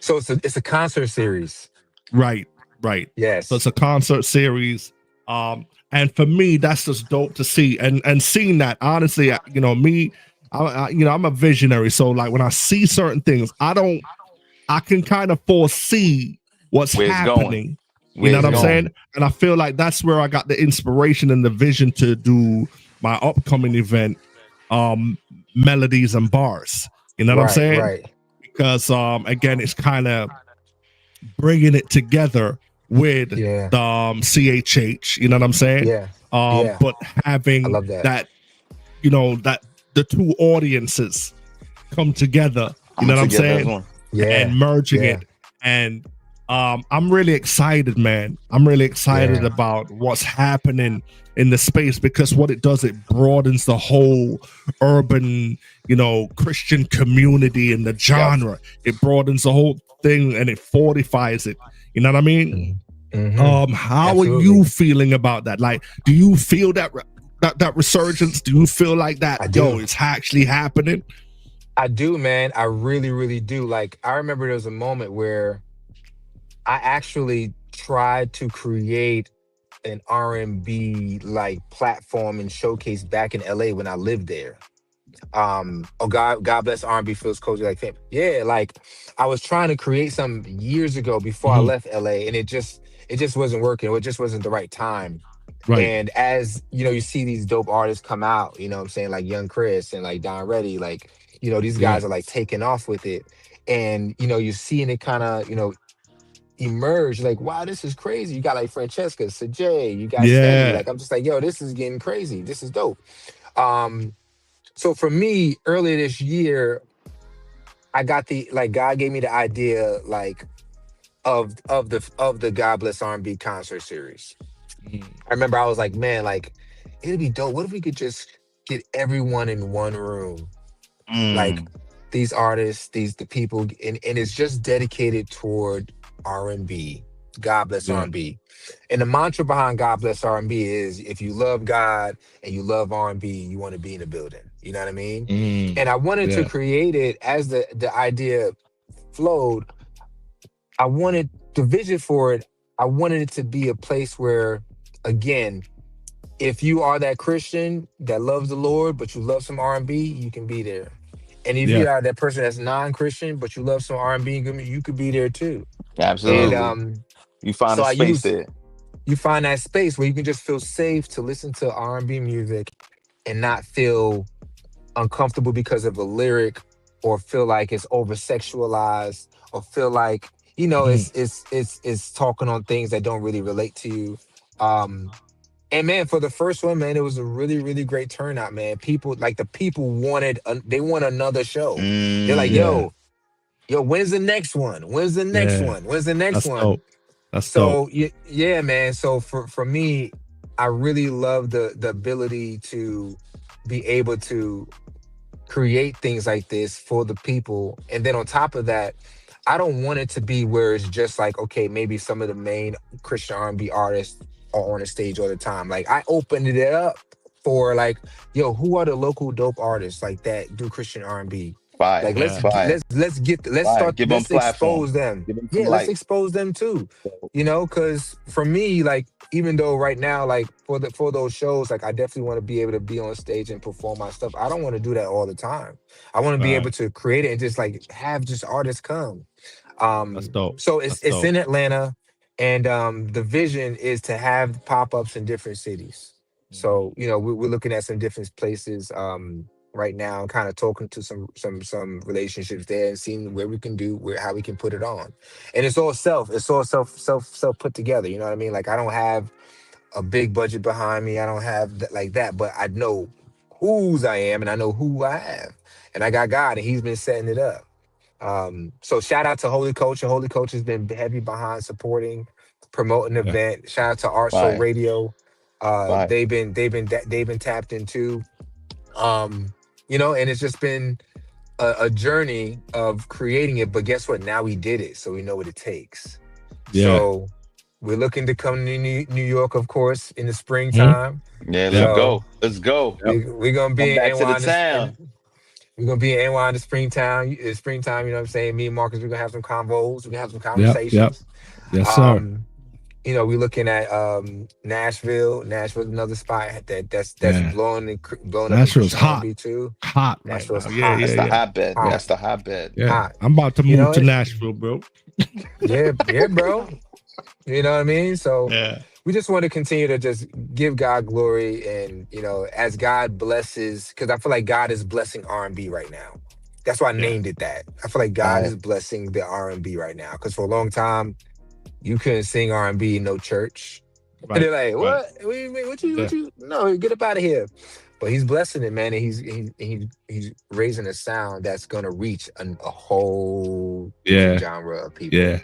So it's a concert series. Right. Yes. So it's a concert series. And for me, that's just dope to see. And seeing that, honestly, you know, me, I'm a visionary. So like when I see certain things, I can kind of foresee what's happening. You know what I'm saying? And I feel like that's where I got the inspiration and the vision to do my upcoming event, Melodies and Bars. You know what I'm saying? Right. Because again, it's kind of bringing it together with the CHH. You know what I'm saying? But having that, you know, that the two audiences come together. You know what I'm saying? And merging it. And I'm really excited, man. I'm really excited about what's happening in the space, because what it does, it broadens the whole urban, you know, Christian community and the genre. It broadens the whole thing and it fortifies it. You know what I mean? How are you feeling about that? Like, do you feel that resurgence? Do you feel like that? It's actually happening? I do, man. I really, really do. Like, I remember there was a moment where I actually tried to create an R&B like platform and showcase back in LA when I lived there. God bless R&B feels cozy like fam. Yeah, like I was trying to create some years ago before I left LA, and it just wasn't working. It just wasn't the right time. And as you know, you see these dope artists come out, you know what I'm saying, like Young Chris and like Don Reddy, like, you know, these guys are like taking off with it. And, you know, you're seeing it kind of, you know, emerge, like, wow, this is crazy. You got like Francesca, Sajay, you got Steady. Like, I'm just like, yo, this is getting crazy. This is dope. So for me, earlier this year, I got God gave me the idea, like, of the God Bless R&B concert series. I remember I was like, man, like, it'd be dope. What if we could just get everyone in one room? Like these artists, the people, and it's just dedicated toward R&B. God bless R&B. And the mantra behind God bless R&B is, if you love God and you love R&B, you want to be in the building. You know what I mean? And I wanted to create it as the idea flowed. I wanted the vision for it. I wanted it to be a place where, again, if you are that Christian that loves the Lord, but you love some R&B, you can be there. And if you are that person that's non-Christian, but you love some R&B, you could be there too. Absolutely. And you find a space there. You find that space where you can just feel safe to listen to R&B music and not feel uncomfortable because of a lyric, or feel like it's over-sexualized, or feel like, you know, it's talking on things that don't really relate to you. And man, for the first one, man, it was a really, really great turnout, man. People wanted, they want another show. They're like, yo, when's the next one? When's the next one? When's the next one? Dope. That's so dope. yeah, man. So for me, I really love the ability to be able to create things like this for the people. And then on top of that, I don't want it to be where it's just like, okay, maybe some of the main Christian R&B artists are on the stage all the time. Like, I opened it up for like, yo, who are the local dope artists like that do Christian R&B? Fire. Like, let's expose them. Yeah, let's expose them too. You know, because for me, like, even though right now, like for those shows, like I definitely want to be able to be on stage and perform my stuff. I don't want to do that all the time. I want to be able to create it and just like have just artists come. That's dope. So it's in Atlanta, and the vision is to have pop-ups in different cities. So, you know, we're looking at some different places right now, and kind of talking to some relationships there and seeing where we can how we can put it on. And it's all self put together. You know what I mean? Like, I don't have a big budget behind me. I don't have like that, but I know whose I am and I know who I have. And I got God, and he's been setting it up. So shout out to Holy Culture. Holy Culture has been heavy behind supporting, promoting the event. Shout out to Art Show Radio. They've been tapped into. You know, and it's just been a journey of creating it. But guess what? Now we did it, so we know what it takes. Yeah. So we're looking to come to New York, of course, in the springtime. Yeah, let's go. Let's go. We're gonna be in NY to the town. We're gonna be in NY in the springtime. You know what I'm saying? Me and Marcus, we're gonna have some convos. We're gonna have some conversations. Yep. Yes, sir. You know, we're looking at Nashville. Nashville's another spot that's blowing Nashville's hot too. Hot. Nashville's right hot. That's the hotbed. That's the hotbed. Yeah. Hot. I'm about to move to Nashville, bro. yeah, bro. You know what I mean? So we just want to continue to just give God glory, and you know, as God blesses, because I feel like God is blessing R&B right now. That's why I named it that. I feel like God is blessing the R&B right now, because for a long time, you couldn't sing R&B in no church. Right. And they're like, what? Right. What you? No, get up out of here. But he's blessing it, man, and he's raising a sound that's gonna reach a whole genre of people. Yeah.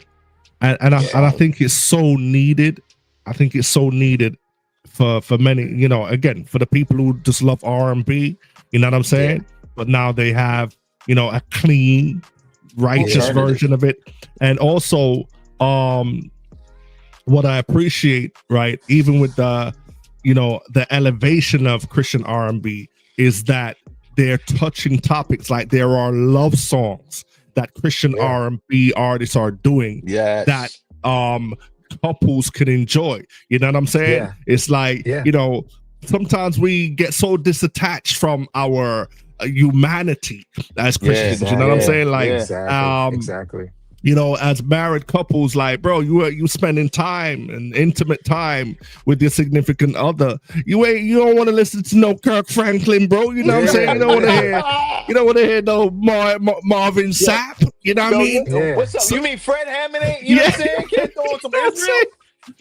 And I think it's so needed. I think it's so needed for many, you know, again, for the people who just love R&B, you know what I'm saying? Yeah. But now they have, you know, a clean, righteous version of it. And also, what I appreciate, right, even with the, you know, the elevation of Christian R&B, is that they're touching topics. Like, there are love songs that Christian R&B artists are doing that couples can enjoy. You know what I'm saying? Yeah. It's like, you know, sometimes we get so disattached from our humanity as Christians. You know what I'm saying? Like, exactly. You know, as married couples, like, bro, you spending time and intimate time with your significant other. You don't want to listen to no Kirk Franklin, bro. You know what I'm saying? You don't want to hear no Marvin Sapp. You know what I mean? What's up? You mean Fred Hammond? You know what I'm saying? Can't throw on some Israel.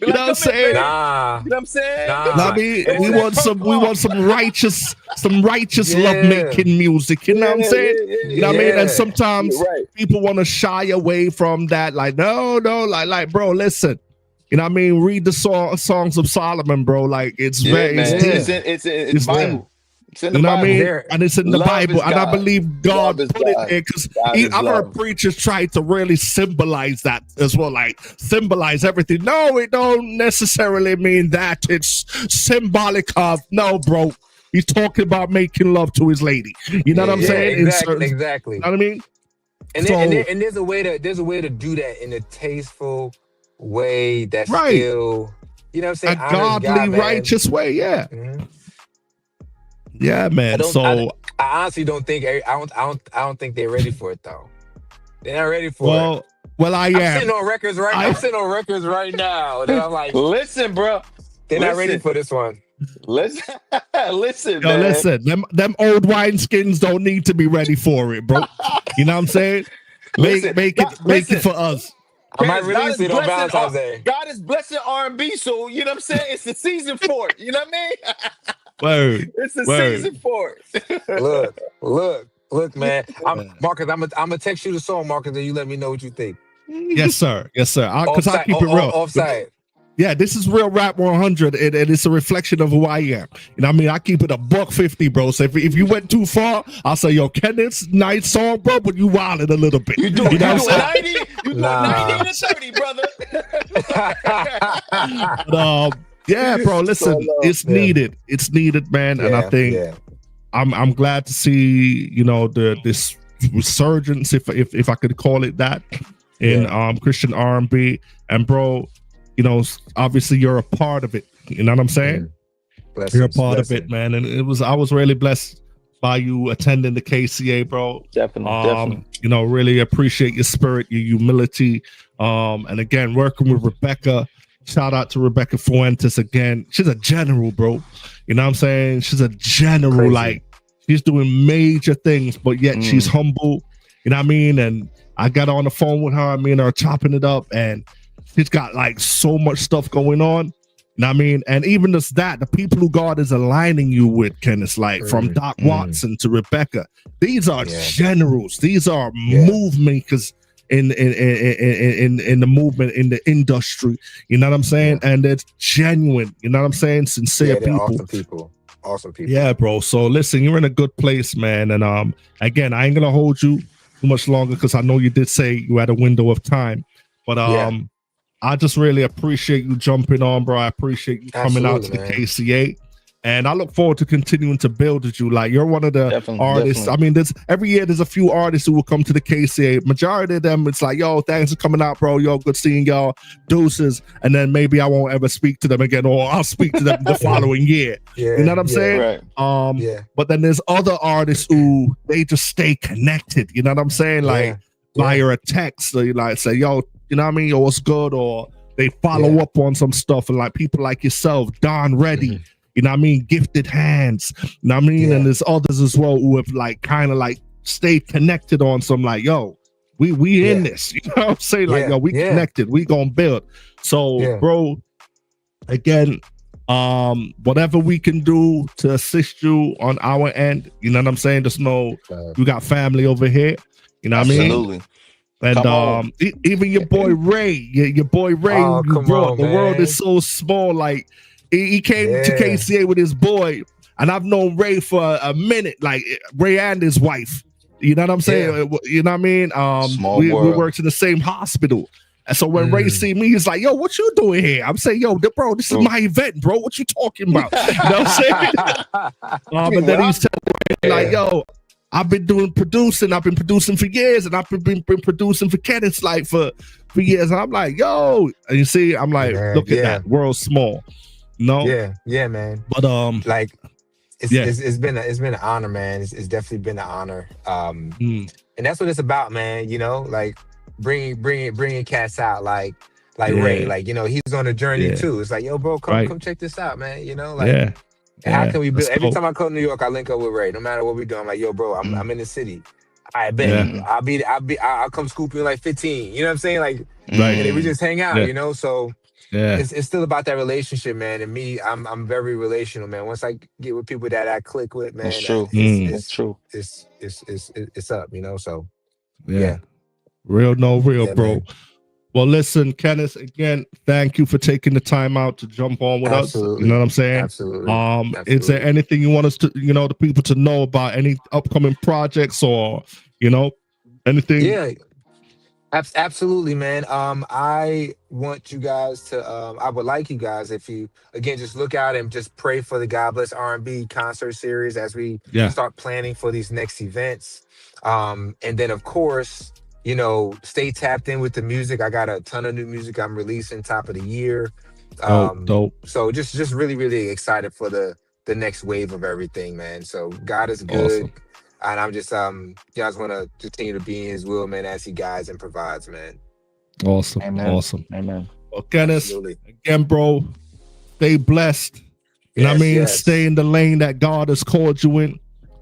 You know what I'm saying? Nah. You know what I'm saying? I mean, we want some righteous love-making music. You know what I'm saying? You know what I mean? And sometimes people want to shy away from that. Like, no, like, bro, listen. You know what I mean? Read the songs of Solomon, bro. Like, it's it's Bible. It's in the Bible. What I mean? And it's in the Bible. And I believe God put it there, because I've heard preachers try to really symbolize that as well. Like, symbolize everything. No, it don't necessarily mean that. It's symbolic of, no, bro. He's talking about making love to his lady. You know what I'm saying? Exactly. You know what I mean? And there's a way to do that in a tasteful way that's still, you know what I'm saying? A godly, righteous way, Mm-hmm. Yeah, man. I honestly don't think I don't think they're ready for it though. They're not ready for it. Well, I'm sitting on records right now. And I'm like, listen, bro. They're not ready for this one. Listen, man. Listen. Them old wineskins don't need to be ready for it, bro. You know what I'm saying? Make it for us. I might God release is it on blessing Valentine's Day. God is blessing R&B, so you know what I'm saying? It's the season for it. You know what I mean? Word. It's the Word. season for it. Look, man. Marcus, I'm gonna text you the song, Marcus, and you let me know what you think. Yes, sir. Yes, sir. Because I Offside, keep it real. offside. Yeah, this is Real Rap 100, and it's a reflection of who I am. You know what I mean? I keep it $150, bro. So if you went too far, I'll say, yo, Kennis, nice song, bro, but you wilded a little bit. You doing 90? You doing Nah. 90 to 30, brother. But, yeah, bro, listen, it's needed. It's needed, man. And I think I'm glad to see, you know, this resurgence, if I could call it that, in Christian R&B. And bro, you know, obviously you're a part of it. You know what I'm saying? You're a part of it, man. And I was really blessed by you attending the KCA, bro. Definitely. You know, really appreciate your spirit, your humility. And again, working with Rebecca. Shout out to Rebecca Fuentes again. She's a general, bro. You know what I'm saying? She's a general. Crazy. Like, she's doing major things, but yet she's humble. You know what I mean? And I got on the phone with her. Me and her chopping it up, and she's got like so much stuff going on. You know what I mean? And even just that, the people who God is aligning you with, Kennis, like from Doc Watson to Rebecca, these are generals. These are move makers in the movement, in the industry. You know what I'm saying? And it's genuine. You know what I'm saying? Sincere people. Awesome people. Yeah, bro. So listen, you're in a good place, man. And again, I ain't gonna hold you too much longer because I know you did say you had a window of time. But I just really appreciate you jumping on, bro. I appreciate you coming out to the KCA. And I look forward to continuing to build with you. Like, you're one of the artists. Definitely. I mean, every year there's a few artists who will come to the KCA. Majority of them, it's like, yo, thanks for coming out, bro. Yo, good seeing y'all. Deuces. And then maybe I won't ever speak to them again, or I'll speak to them the following year. You know what I'm saying? Right. But then there's other artists who they just stay connected. You know what I'm saying? Like via a text, so you like say, yo, you know what I mean? Yo, what's good? Or they follow up on some stuff. And like people like yourself, Don Reddy. You know what I mean? Gifted Hands. You know what I mean? And there's others as well who have like kind of like stayed connected on some like, yo, we in this. You know what I'm saying? Like, yo, we connected. We gonna build. So, bro, again, whatever we can do to assist you on our end, you know what I'm saying? Just know you got family over here. You know what I mean? Absolutely. And even your boy Ray, your boy Ray, the world is so small. Like, he came to KCA with his boy, and I've known Ray for a minute, like Ray and his wife. You know what I'm saying? You know what I mean? We worked in the same hospital. And so when Ray see me, he's like, yo, what you doing here? I'm saying, yo, bro, this is my event, bro. What you talking about? You know what I'm saying? And then he's telling me, like, yo, I've been producing. I've been producing for years, and I've been producing for Kennis like for years. And I'm like, yo, and you see, I'm like, look at that, world's small. No, man. But like, it's been an honor, man. It's definitely been an honor. And that's what it's about, man. You know, like bringing cats out, like Ray, like, you know, he's on a journey too. It's like, yo, bro, come check this out, man. You know, like, how can we build? Every time I come to New York, I link up with Ray. No matter what we do, I'm like, yo, bro, I'm in the city. I bet I'll come scoop you in like 15. You know what I'm saying? Like, and then we just hang out. You know, so. It's still about that relationship, man. And me, I'm very relational, man. Once I get with people that I click with, man, it's true. It's true. It's up, you know. So real, bro. Man. Well, listen, Kennis, again, thank you for taking the time out to jump on with us. You know what I'm saying? Absolutely. Is there anything you want us to, you know, the people to know about any upcoming projects or, you know, anything? Yeah. Absolutely, man. I want you guys to I would like you guys, if you again just look out and just pray for the God Bless R&B concert series as we start planning for these next events. And then of course, you know, stay tapped in with the music. I got a ton of new music I'm releasing top of the year. Dope. So just really, really excited for the next wave of everything, man. So God is good. Awesome. And I'm just guys want to continue to be in his will, man, as he guides and provides, man. Awesome. Amen. Awesome. Amen. Well, Kennis, again, bro, stay blessed. You know what I mean? Stay in the lane that God has called you in. You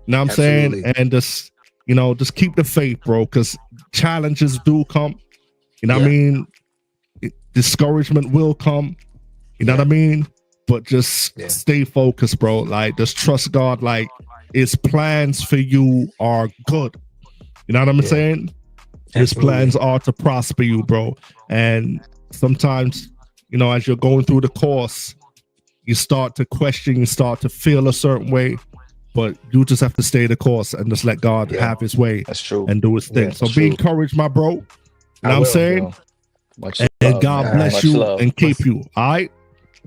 know what I'm saying? And just, you know, just keep the faith, bro, because challenges do come. You know what I mean? discouragement will come. You know what I mean? But just stay focused, bro. Like, just trust God. Like, his plans for you are good. You know what I'm saying? His plans are to prosper you, bro. And sometimes, you know, as you're going through the course, you start to question, you start to feel a certain way, but you just have to stay the course and just let God have his way. That's true. And do his thing. So be encouraged, my bro. You know what I'm saying? Much and love, God man. bless Much you love. and keep you. All right?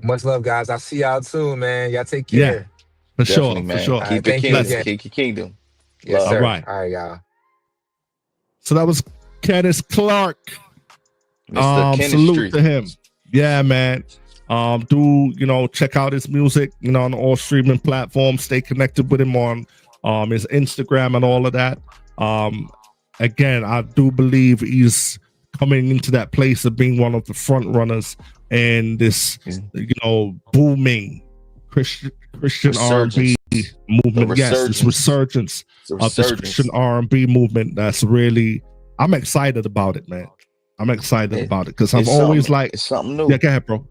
Much love, guys. I'll see y'all soon, man. Y'all take care. Yeah, for Definitely, sure. man. For sure. Keep it kingdom. Keep your kingdom. Yes, sir. All right. All right, y'all. So that was Kennis Clark. Mr. Kennis Salute Street. to him. Yeah, man. Do, you know, check out his music, you know, on all streaming platforms. Stay connected with him on his Instagram and all of that. Again, I do believe he's coming into that place of being one of the front runners in this, you know, booming Christian R&B movement. Yes, this resurgence of this Christian R&B movement. That's really, I'm excited about it, man. I'm excited about it because I've always like, it's something new. Yeah, go ahead, bro.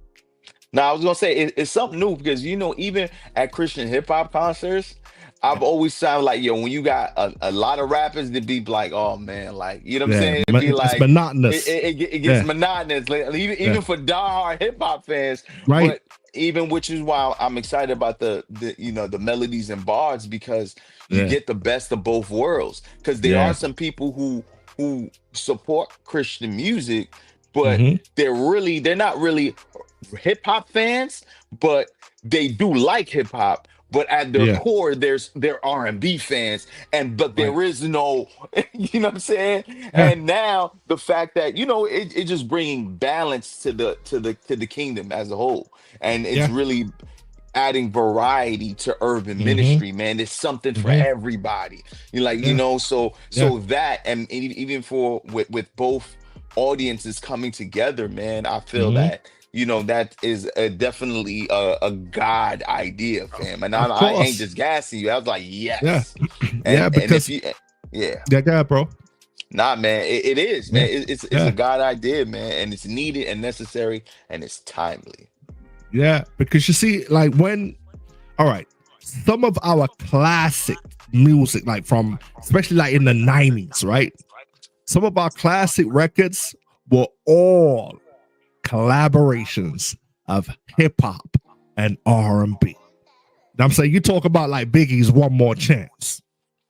Now I was gonna say it's something new because, you know, even at Christian hip hop concerts, I've always sounded like, yo, when you got a lot of rappers, to be like, oh man, like, you know what I'm saying? It'd be like, it's monotonous. It gets monotonous, like, even for diehard hip hop fans, right? But even, which is why I'm excited about the you know, the melodies and bars, because you get the best of both worlds. Because there are some people who support Christian music, but they're not really hip hop fans, but they do like hip hop. But at their core, they're R&B fans, but there is no, you know what I'm saying? And now the fact that, you know, it just bringing balance to the kingdom as a whole, and it's really adding variety to urban ministry, man. It's something for everybody. You like, you know, so that, and even for with both audiences coming together, man, I feel that, you know, that is definitely a God idea, fam. And I ain't just gassing you. I was like, yes. Because go ahead, bro. Nah, man, it is, man. It's a God idea, man, and it's needed and necessary, and it's timely. Yeah, because you see, like some of our classic music, like from, especially like in the 90s, right? Some of our classic records were all collaborations of hip hop and R&B. Now I'm saying, you talk about like Biggie's One More Chance.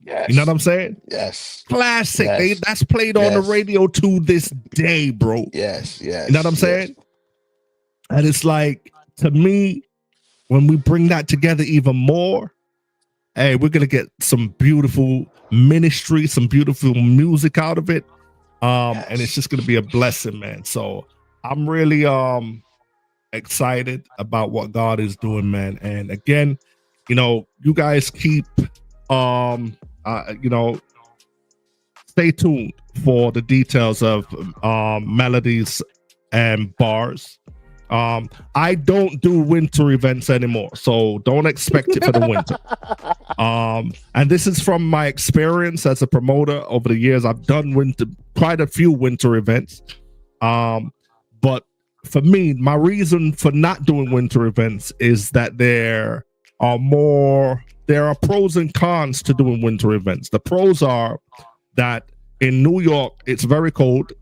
Yes. You know what I'm saying? Yes. Classic. Yes. That's played on the radio to this day, bro. Yes. You know what I'm saying? And it's like, to me, when we bring that together even more, hey, we're gonna get some beautiful ministry, some beautiful music out of it. And it's just gonna be a blessing, man. So I'm really excited about what God is doing, man. And again, you know, you guys keep you know, stay tuned for the details of melodies and bars. I don't do winter events anymore, so don't expect it for the winter. And this is from my experience as a promoter over the years. I've done quite a few winter events. But for me, my reason for not doing winter events is that there are pros and cons to doing winter events. The pros are that in New York, it's very cold,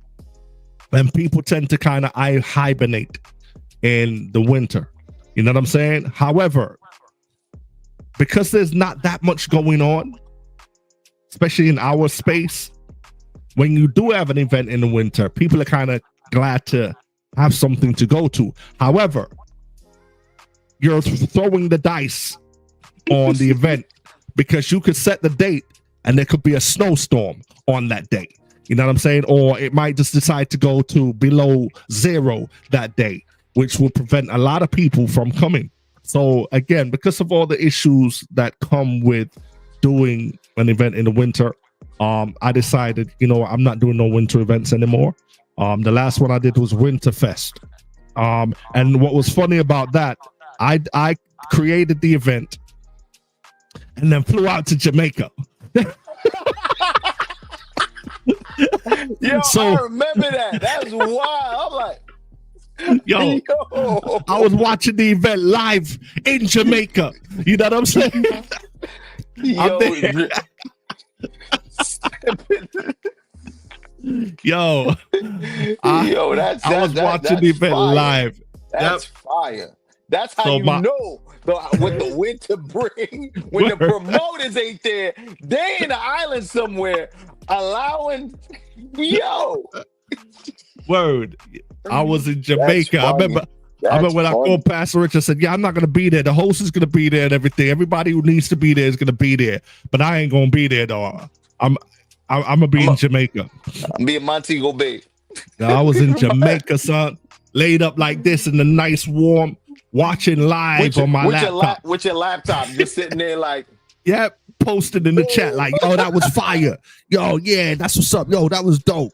and people tend to kind of hibernate in the winter. You know what I'm saying? However, because there's not that much going on, especially in our space, when you do have an event in the winter, people are kind of glad to have something to go to. However, you're throwing the dice on the event, because you could set the date and there could be a snowstorm on that day. You know what I'm saying? Or it might just decide to go to below zero that day, which will prevent a lot of people from coming. So again, because of all the issues that come with doing an event in the winter, I decided, you know, I'm not doing no winter events anymore. The last one I did was Winterfest. And what was funny about that, I created the event and then flew out to Jamaica. Yo, so, I remember that. That was wild. I'm like, Yo, I was watching the event live in Jamaica. You know what I'm saying? Yo, Yo, I was watching the event fire. live. That's fire. That's how So you know what the wind to bring when the promoters ain't there. They in the island somewhere allowing Word. I was in Jamaica. I remember when I called Pastor Rich, I said, yeah, I'm not gonna be there. The host is gonna be there and everything. Everybody who needs to be there is gonna be there. But I ain't gonna be there though. I'm gonna be in Jamaica. I'm being Montego Bay. I was in Jamaica, son, laid up like this in the nice warm, watching live on my laptop. With your laptop, just sitting there like, yeah, posted in the chat like, yo, that was fire. Yo, yeah, that's what's up. Yo, that was dope.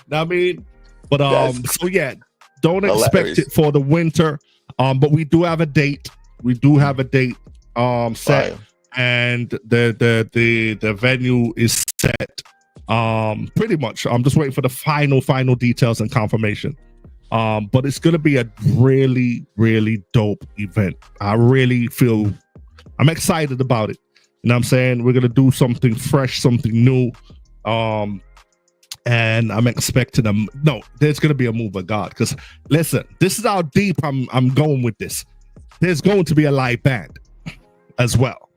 Know what I mean? But so yeah, don't expect it for the winter. But we do have a date. We do have a date set, fire. And the venue is set. Pretty much. I'm just waiting for the final details and confirmation. But it's gonna be a really, really dope event. I'm excited about it. You know what I'm saying? We're gonna do something fresh, something new. And I'm expecting there's gonna be a move of God. Because listen, this is how deep I'm going with this. There's going to be a live band as well.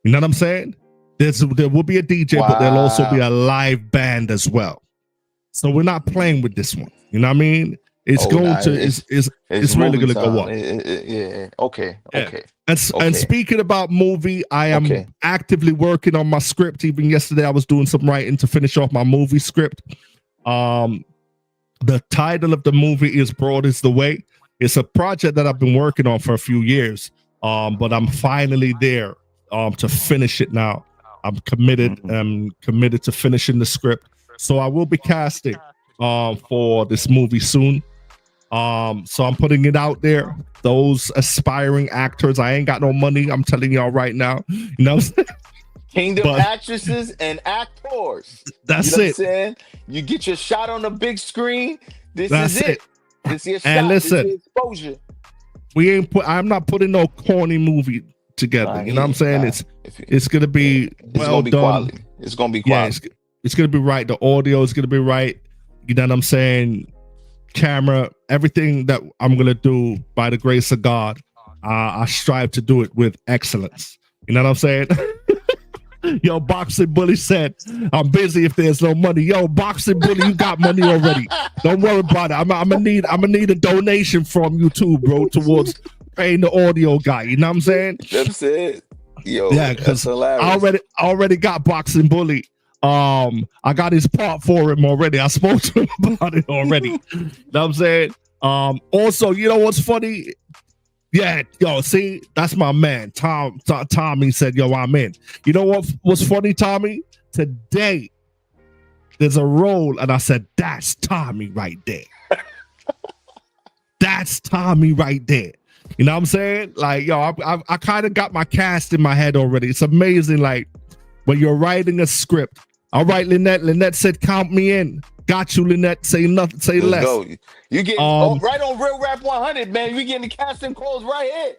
You know what I'm saying? There will be a DJ, but there'll also be a live band as well. So we're not playing with this one. You know what I mean? It's it's really gonna go up. Yeah. Okay. And speaking about movie, I am actively working on my script. Even yesterday, I was doing some writing to finish off my movie script. The title of the movie is "Broad Is the Way." It's a project that I've been working on for a few years, but I'm finally there to finish it now. I'm committed. Committed to finishing the script, so I will be casting for this movie soon. So I'm putting it out there. Those aspiring actors, I ain't got no money. I'm telling y'all right now. You know what I'm saying? Kingdom actresses and actors. That's you know it. What I'm saying? You get your shot on the big screen. That's is it. This is your shot. And listen, this is your exposure. I'm not putting no corny movie together. You know what I'm saying? It's gonna be well done. Quality. It's gonna be quality. Yeah, it's gonna be right. The audio is gonna be right. You know what I'm saying? Camera, everything that I'm gonna do by the grace of God, I strive to do it with excellence. You know what I'm saying? Yo, Boxing Bully said, I'm busy if there's no money. Yo, Boxing Bully, you got money already. Don't worry about it. I'm gonna need a donation from you too, bro, towards paying the audio guy. You know what I'm saying? That's it. Yo, yeah, because I already got Boxing Bully. I got his part for him already. I spoke to him about it already. You know what I'm saying? Also, you know what's funny? Yeah, yo, see, that's my man. Tommy said, yo, I'm in. You know what's funny, Tommy? Today, there's a role, and I said, that's Tommy right there. That's Tommy right there. You know what I'm saying? Like, yo, I kind of got my cast in my head already. It's amazing, like, when you're writing a script. All right, Lynette. Lynette said, count me in. Got you, Lynette. Say nothing. Say less. Go. You get right on Real Rap 100, man. You getting the casting calls right here.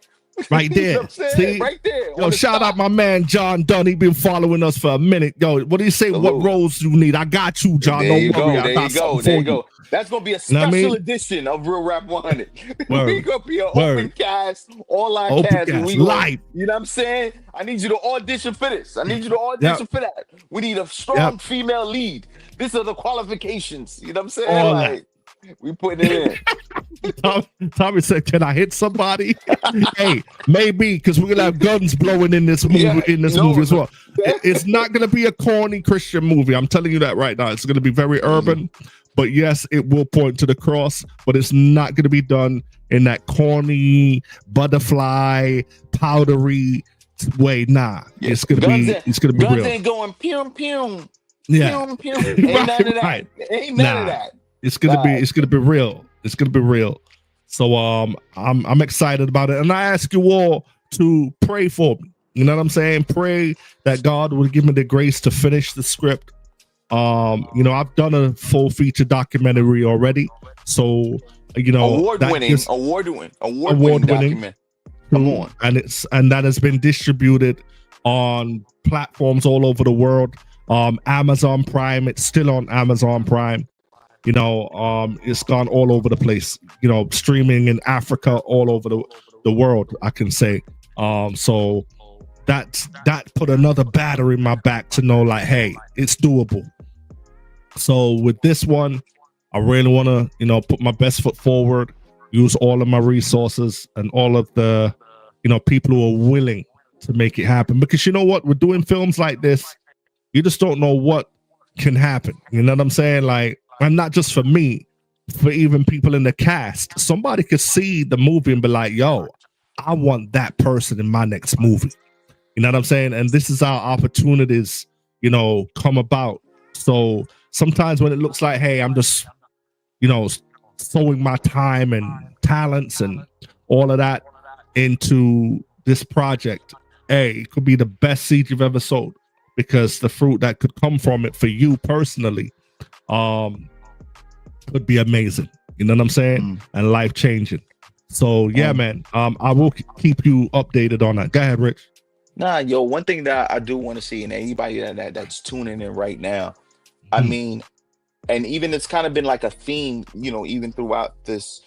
Right there. You know See? Right there. Yo, shout out my man, John Dunn. He been following us for a minute. Yo, what do you say? Salute. What roles you need? I got you, John. There you Don't worry. go. There you go. That's going to be a special edition of Real Rap 100. We going to be an open cast, online cast. Live. You know what I'm saying? I need you to audition for this. I need you to audition for that. We need a strong female lead. These are the qualifications. You know what I'm saying? All like, we putting it in. Tommy said, can I hit somebody? Hey, maybe, because we're going to have guns blowing in this movie, movie as well. It's not going to be a corny Christian movie. I'm telling you that right now. It's going to be very urban. But yes, it will point to the cross, but it's not going to be done in that corny, butterfly, powdery way. Nah, it's going to be real. Guns ain't going pew pew. Yeah, pew, pew. Ain't none of that. Right. Ain't none of that. It's gonna be real. It's gonna be real. So I'm excited about it, and I ask you all to pray for me. You know what I'm saying? Pray that God will give me the grace to finish the script. You know, I've done a full feature documentary already, so you know, award-winning document. Come on. And that has been distributed on platforms all over the world. Amazon Prime, it's still on Amazon Prime. You know, it's gone all over the place. You know, streaming in Africa, all over the world, I can say. So that put another battery in my back to know, like, hey, it's doable. So with this one, I really want to, you know, put my best foot forward, use all of my resources and all of the, you know, people who are willing to make it happen. Because you know what, we're doing films like this, you just don't know what can happen. You know what I'm saying? Like, and not just for me, for even people in the cast. Somebody could see the movie and be like, yo, I want that person in my next movie. You know what I'm saying? And this is how opportunities, you know, come about. So sometimes when it looks like, hey, I'm just, you know, sowing my time and talents and all of that into this project, hey, it could be the best seed you've ever sowed, because the fruit that could come from it for you personally could be amazing. You know what I'm saying? And life changing. So yeah, man, I will keep you updated on that. Go ahead, Rich. Nah, yo, one thing that I do want to see, and anybody that's tuning in right now, I mean, and even it's kind of been like a theme, you know, even throughout this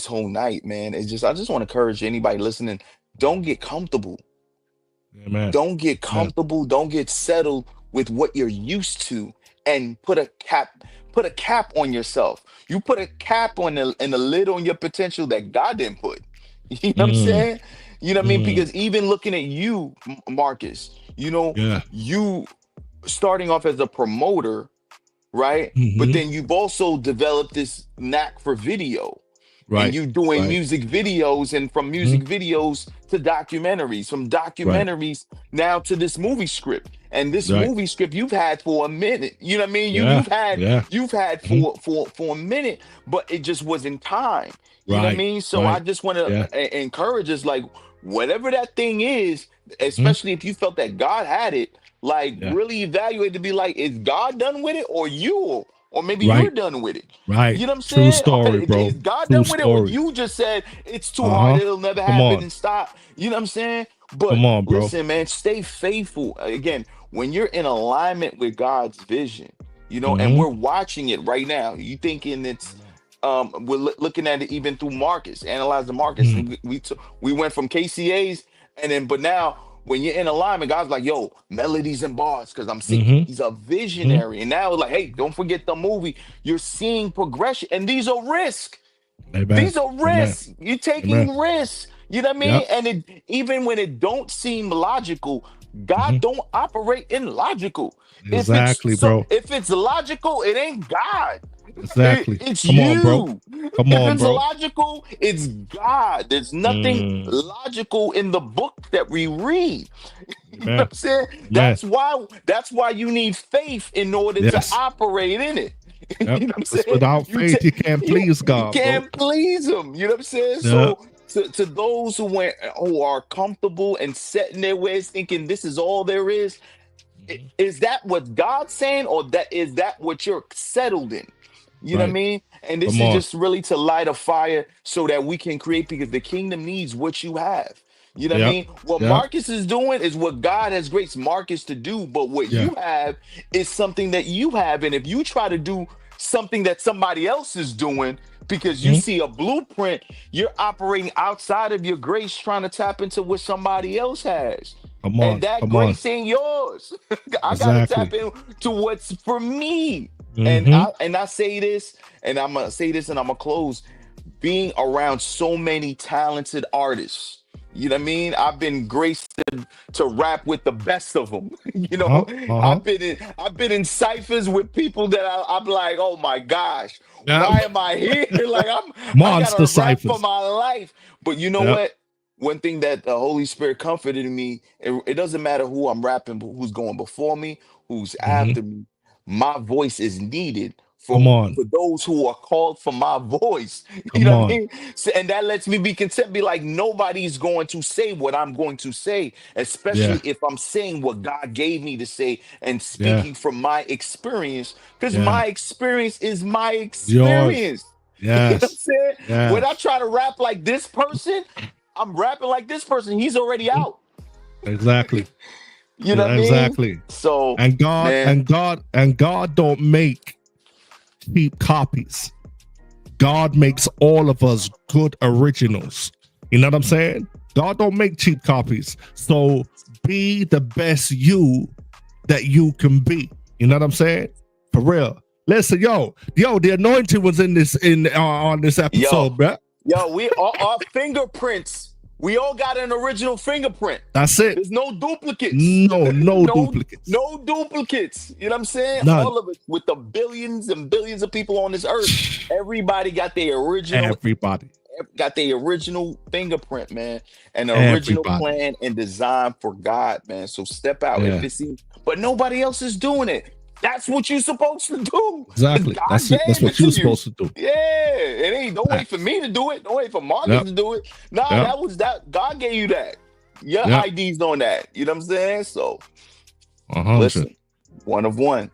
whole night, man. It's just, I just want to encourage anybody listening, don't get comfortable. Yeah, man. Don't get comfortable. Man. Don't get settled with what you're used to, and put a cap on yourself. You put a cap on the lid on your potential that God didn't put. You know what I'm saying? You know what I mean? Because even looking at you, Marcus, you know, you starting off as a promoter, right? But then you've also developed this knack for video. Right. And you doing music videos, and from music videos to documentaries, from documentaries now to this movie script. And this movie script you've had for a minute. You know what I mean? You've had for a minute, but it just wasn't time. You know what I mean? So I just want to encourage us, like, whatever that thing is, especially if you felt that God had it, like really evaluate to be like, is God done with it, or you? Or maybe you're done with it. Right. You know what I'm saying? True story, bro. Is God done with it? Or you just said it's too hard, it'll never happen, and stop. You know what I'm saying? But come on, bro. Listen, man, stay faithful. Again, when you're in alignment with God's vision, you know, and we're watching it right now, you thinking it's we're looking at it even through Marcus, analyzing Marcus. We went from KCAs, and then but now when you're in alignment, God's like, yo, melodies and bars, because I'm seeing he's a visionary. And now, like, hey, don't forget the movie. You're seeing progression, and these are risks. These are risks. You're taking risks. You know what I mean? And even when it don't seem logical, God don't operate in logical. Exactly, bro. If it's logical, it ain't God. Exactly. It's Come you. on, bro. Come on, if it's bro. logical, it's God. There's nothing logical in the book that we read. You know what I'm saying? That's why you need faith in order to operate in it. You know what I'm saying? Without faith, you can't please God. You can't please him. You know what I'm saying? So to those who are comfortable and set in their ways, thinking this is all there is that what God's saying, or is that what you're settled in? You know what I mean? And this is just really to light a fire so that we can create, because the kingdom needs what you have. You know what I mean? What Marcus is doing is what God has graced Marcus to do, but what you have is something that you have. And if you try to do something that somebody else is doing because you see a blueprint, you're operating outside of your grace, trying to tap into what somebody else has. And that grace ain't yours. I gotta tap into what's for me. And I say this, and I'm gonna say this, and I'm gonna close. Being around so many talented artists, you know what I mean? I've been graced to rap with the best of them. You know, I've been in ciphers with people that I'm like, oh my gosh, why am I here? Like I gotta rap for my life. But you know what? One thing that the Holy Spirit comforted in me, it doesn't matter who I'm rapping, but who's going before me, who's after me. My voice is needed Come on. for those who are called for my voice. You Come know what on. I mean? So, and that lets me be content, be like, nobody's going to say what I'm going to say, especially if I'm saying what God gave me to say and speaking from my experience, because my experience is my experience. You know what I'm Yes. saying? Yes. When I try to rap like this person, I'm rapping like this person. He's already out. Exactly. You know what I mean? Exactly. So And God, man, and God don't make cheap copies. God makes all of us good originals. You know what I'm saying? God don't make cheap copies. So be the best you that you can be. You know what I'm saying? For real. Listen, yo, the anointing was in this on this episode, bruh. Yo, we our fingerprints. We all got an original fingerprint. That's it. There's no duplicates. No duplicates. No duplicates. You know what I'm saying? None. All of it, with the billions and billions of people on this earth, everybody got their original. Everybody got their original fingerprint, man, and the original plan and design for God, man. So step out if it seems, but nobody else is doing it. That's what you're supposed to do. Exactly. That's what you're supposed to do. Yeah, it ain't. Don't wait for me to do it. Don't wait for Marcus to do it. Nah, that God gave you that. Your ID's on that. You know what I'm saying? So, 100. Listen, one of one.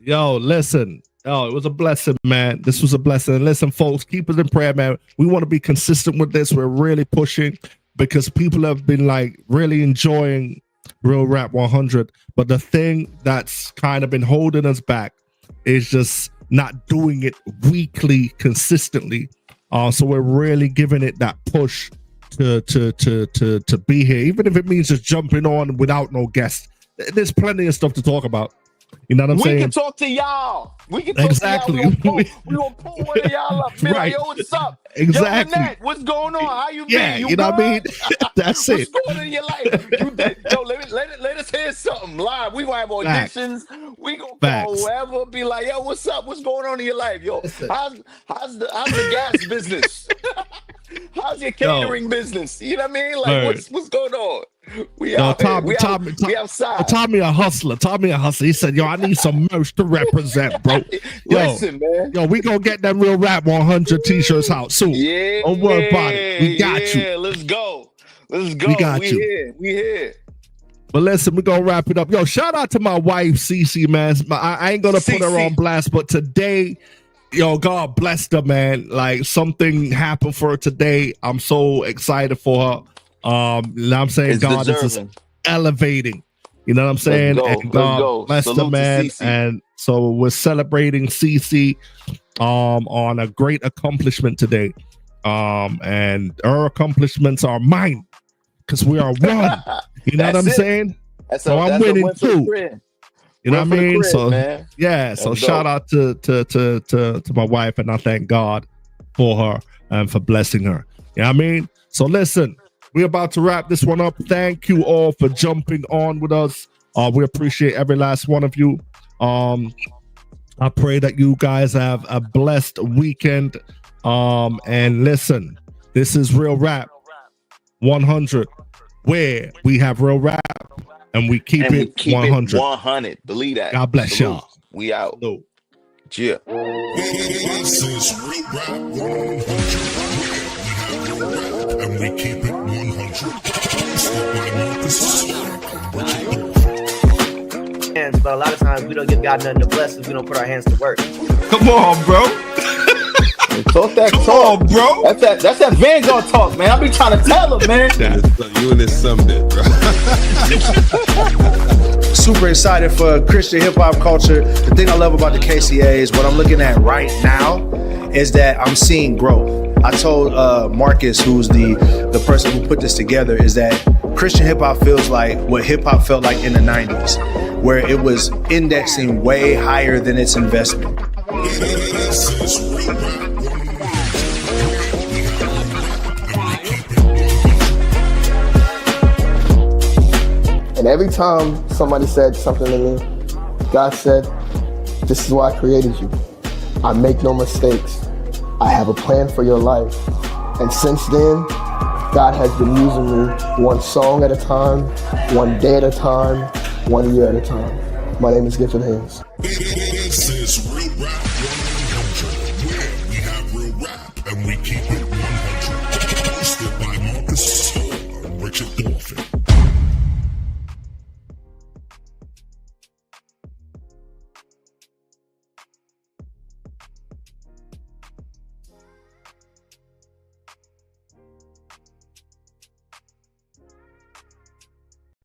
Yo, listen. Oh, it was a blessing, man. This was a blessing. Listen, folks, keep it in prayer, man. We want to be consistent with this. We're really pushing because people have been like really enjoying Real Rap 100. But the thing that's kind of been holding us back is just not doing it weekly consistently. So we're really giving it that push to be here, even if it means just jumping on without no guests. There's plenty of stuff to talk about. You know what I'm saying? We can talk to y'all. We can talk to y'all. We gonna pull one of y'all up. Be like, yo, what's up? Exactly. Yo, Annette, what's going on? How you Yeah, been? you know what I mean? That's it. What's going on in your life? Yo, let us hear something live. We gonna have auditions. We gonna call whoever. Be like, yo, what's up? What's going on in your life? Yo, how's the gas business? How's your catering business? You know what I mean? Like, what's going on? We outside. Tommy a hustler. He said, yo, I need some merch to represent, bro. Yo, listen, man. Yo, we gonna get them Real Rap 100 t-shirts out soon. Yeah. Don't worry about it. We got you. Let's go. We got you. We here. But listen, we're gonna wrap it up. Yo, shout out to my wife, Cece, man. I ain't gonna put her on blast, but today, yo, God blessed her, man. Like, something happened for her today. I'm so excited for her. I'm saying it's God deserving. Is just elevating. You know what I'm saying? And God bless the man. And so we're celebrating Cece on a great accomplishment today. And her accomplishments are mine because we are one. You know what I'm saying? So I'm winning too. You know what I mean? So yeah. So shout out to my wife, and I thank God for her and for blessing her. You know what I mean? So listen, we're about to wrap this one up. Thank you all for jumping on with us. We appreciate every last one of you. I pray that you guys have a blessed weekend. And listen, this is Real Rap 100, where we have real rap and we keep it 100. 100. Believe that. God bless y'all. We out. Salute. Yeah. This is Real Rap 100. And we keep it 100. But a lot of times we don't give God nothing to bless us. We don't put our hands to work. Come on, bro. Talk that Come talk, on, bro. That's that Vanguard talk, man. I be trying to tell him, man. You and this something, bro. Super excited for Christian hip hop culture. The thing I love about the KCA is what I'm looking at right now is that I'm seeing growth. I told Marcus, who's the person who put this together, is that Christian hip hop feels like what hip hop felt like in the 90s, where it was indexing way higher than its investment. And every time somebody said something to me, God said, this is why I created you. I make no mistakes. I have a plan for your life. And since then, God has been using me one song at a time, one day at a time, 1 year at a time. My name is Gifted Hands. This is Real Rap rap and we keep it